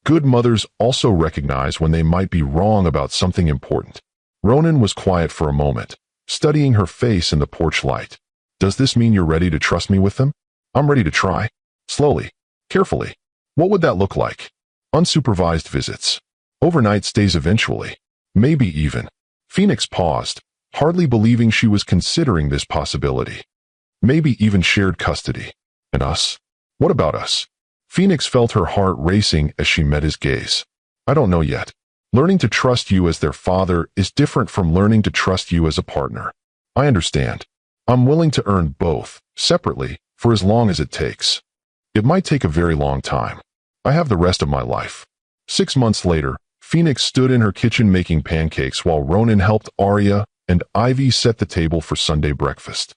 Good mothers also recognize when they might be wrong about something important. Ronan was quiet for a moment, studying her face in the porch light. Does this mean you're ready to trust me with them? I'm ready to try. Slowly. Carefully. What would that look like? Unsupervised visits. Overnight stays eventually. Maybe even. Phoenix paused, hardly believing she was considering this possibility. Maybe even shared custody. And us? What about us? Phoenix felt her heart racing as she met his gaze. I don't know yet. Learning to trust you as their father is different from learning to trust you as a partner. I understand. I'm willing to earn both, separately, for as long as it takes. It might take a very long time. I have the rest of my life. 6 months later, Phoenix stood in her kitchen making pancakes while Ronan helped Arya and Ivy set the table for Sunday breakfast.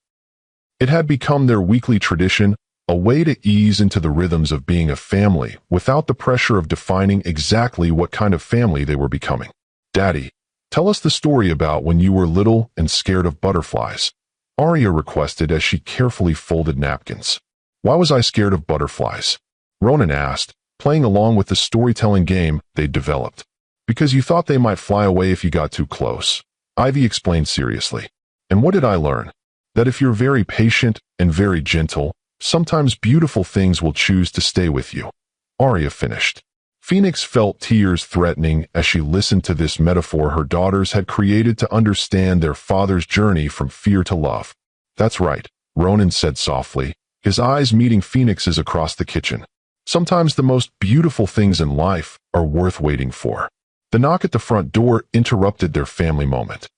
It had become their weekly tradition, a way to ease into the rhythms of being a family without the pressure of defining exactly what kind of family they were becoming. Daddy, tell us the story about when you were little and scared of butterflies, Arya requested as she carefully folded napkins. Why was I scared of butterflies? Ronan asked, playing along with the storytelling game they'd developed. Because you thought they might fly away if you got too close, Ivy explained seriously. And what did I learn? That if you're very patient and very gentle, sometimes beautiful things will choose to stay with you, Arya finished. Phoenix felt tears threatening as she listened to this metaphor her daughters had created to understand their father's journey from fear to love. That's right, Ronan said softly, his eyes meeting Phoenix's across the kitchen. Sometimes the most beautiful things in life are worth waiting for. The knock at the front door interrupted their family moment.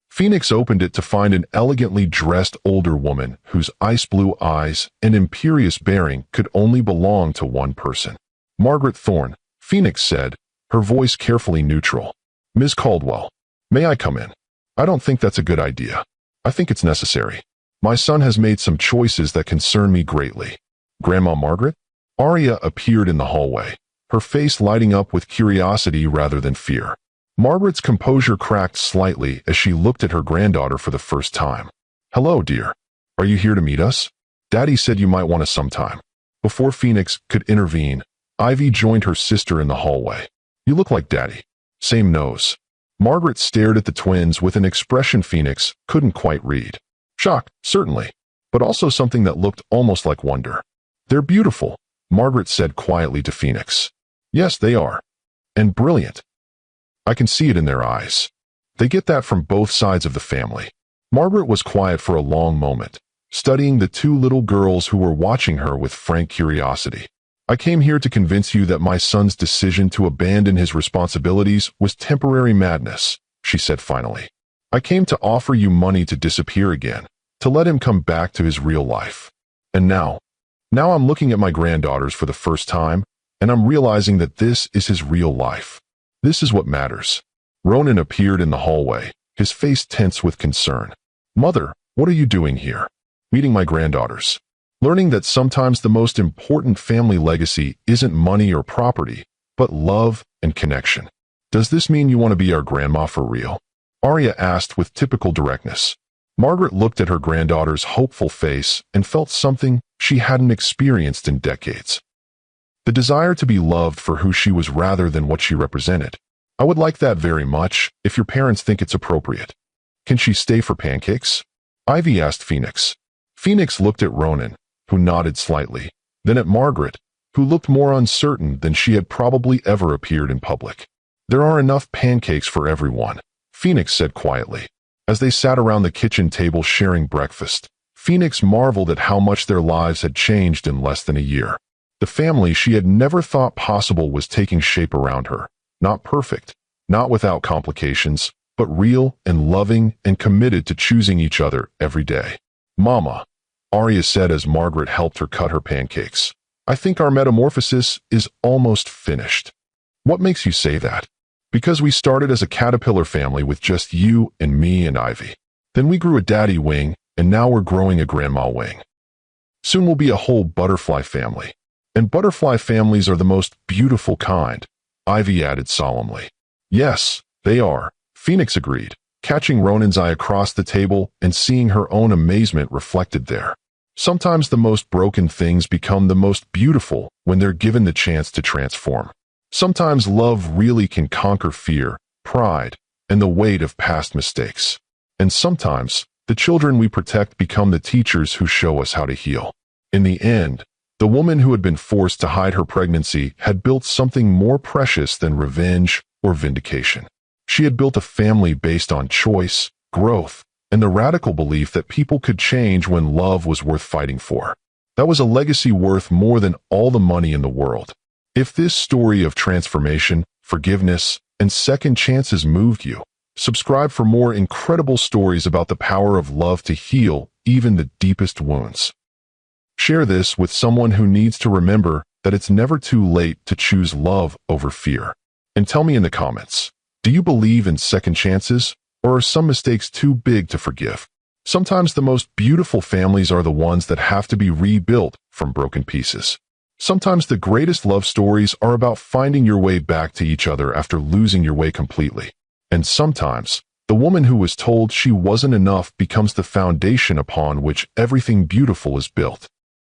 Phoenix opened it to find an elegantly dressed older woman whose ice-blue eyes and imperious bearing could only belong to one person. Margaret Thorne, Phoenix said, her voice carefully neutral. Ms. Caldwell, may I come in? I don't think that's a good idea. I think it's necessary. My son has made some choices that concern me greatly. Grandma Margaret? Arya appeared in the hallway, her face lighting up with curiosity rather than fear. Margaret's composure cracked slightly as she looked at her granddaughter for the first time. Hello, dear. Are you here to meet us? Daddy said you might want us sometime. Before Phoenix could intervene, Ivy joined her sister in the hallway. You look like Daddy. Same nose. Margaret stared at the twins with an expression Phoenix couldn't quite read. Shock, certainly, but also something that looked almost like wonder. They're beautiful, Margaret said quietly to Phoenix. Yes, they are. And brilliant. I can see it in their eyes. They get that from both sides of the family. Margaret was quiet for a long moment, studying the two little girls who were watching her with frank curiosity. I came here to convince you that my son's decision to abandon his responsibilities was temporary madness, she said finally. I came to offer you money to disappear again, to let him come back to his real life. And now I'm looking at my granddaughters for the first time, and I'm realizing that this is his real life. This is what matters. Ronan appeared in the hallway, his face tense with concern. Mother, what are you doing here? Meeting my granddaughters. Learning that sometimes the most important family legacy isn't money or property, but love and connection. Does this mean you want to be our grandma for real? Arya asked with typical directness. Margaret looked at her granddaughter's hopeful face and felt something she hadn't experienced in decades. The desire to be loved for who she was rather than what she represented. I would like that very much, if your parents think it's appropriate. Can she stay for pancakes? Ivy asked Phoenix. Phoenix looked at Ronan, who nodded slightly, then at Margaret, who looked more uncertain than she had probably ever appeared in public. There are enough pancakes for everyone, Phoenix said quietly. As they sat around the kitchen table sharing breakfast, Phoenix marveled at how much their lives had changed in less than a year. The family she had never thought possible was taking shape around her. Not perfect, not without complications, but real and loving and committed to choosing each other every day. Mama, Arya said as Margaret helped her cut her pancakes. I think our metamorphosis is almost finished. What makes you say that? Because we started as a caterpillar family with just you and me and Ivy. Then we grew a daddy wing, and now we're growing a grandma wing. Soon we'll be a whole butterfly family. And butterfly families are the most beautiful kind, Ivy added solemnly. Yes, they are, Phoenix agreed, catching Ronan's eye across the table and seeing her own amazement reflected there. Sometimes the most broken things become the most beautiful when they're given the chance to transform. Sometimes love really can conquer fear, pride, and the weight of past mistakes. And sometimes, the children we protect become the teachers who show us how to heal. In the end, the woman who had been forced to hide her pregnancy had built something more precious than revenge or vindication. She had built a family based on choice, growth, and the radical belief that people could change when love was worth fighting for. That was a legacy worth more than all the money in the world. If this story of transformation, forgiveness, and second chances moved you, subscribe for more incredible stories about the power of love to heal even the deepest wounds. Share this with someone who needs to remember that it's never too late to choose love over fear. And tell me in the comments, do you believe in second chances, or are some mistakes too big to forgive? Sometimes the most beautiful families are the ones that have to be rebuilt from broken pieces. Sometimes the greatest love stories are about finding your way back to each other after losing your way completely. And sometimes, the woman who was told she wasn't enough becomes the foundation upon which everything beautiful is built.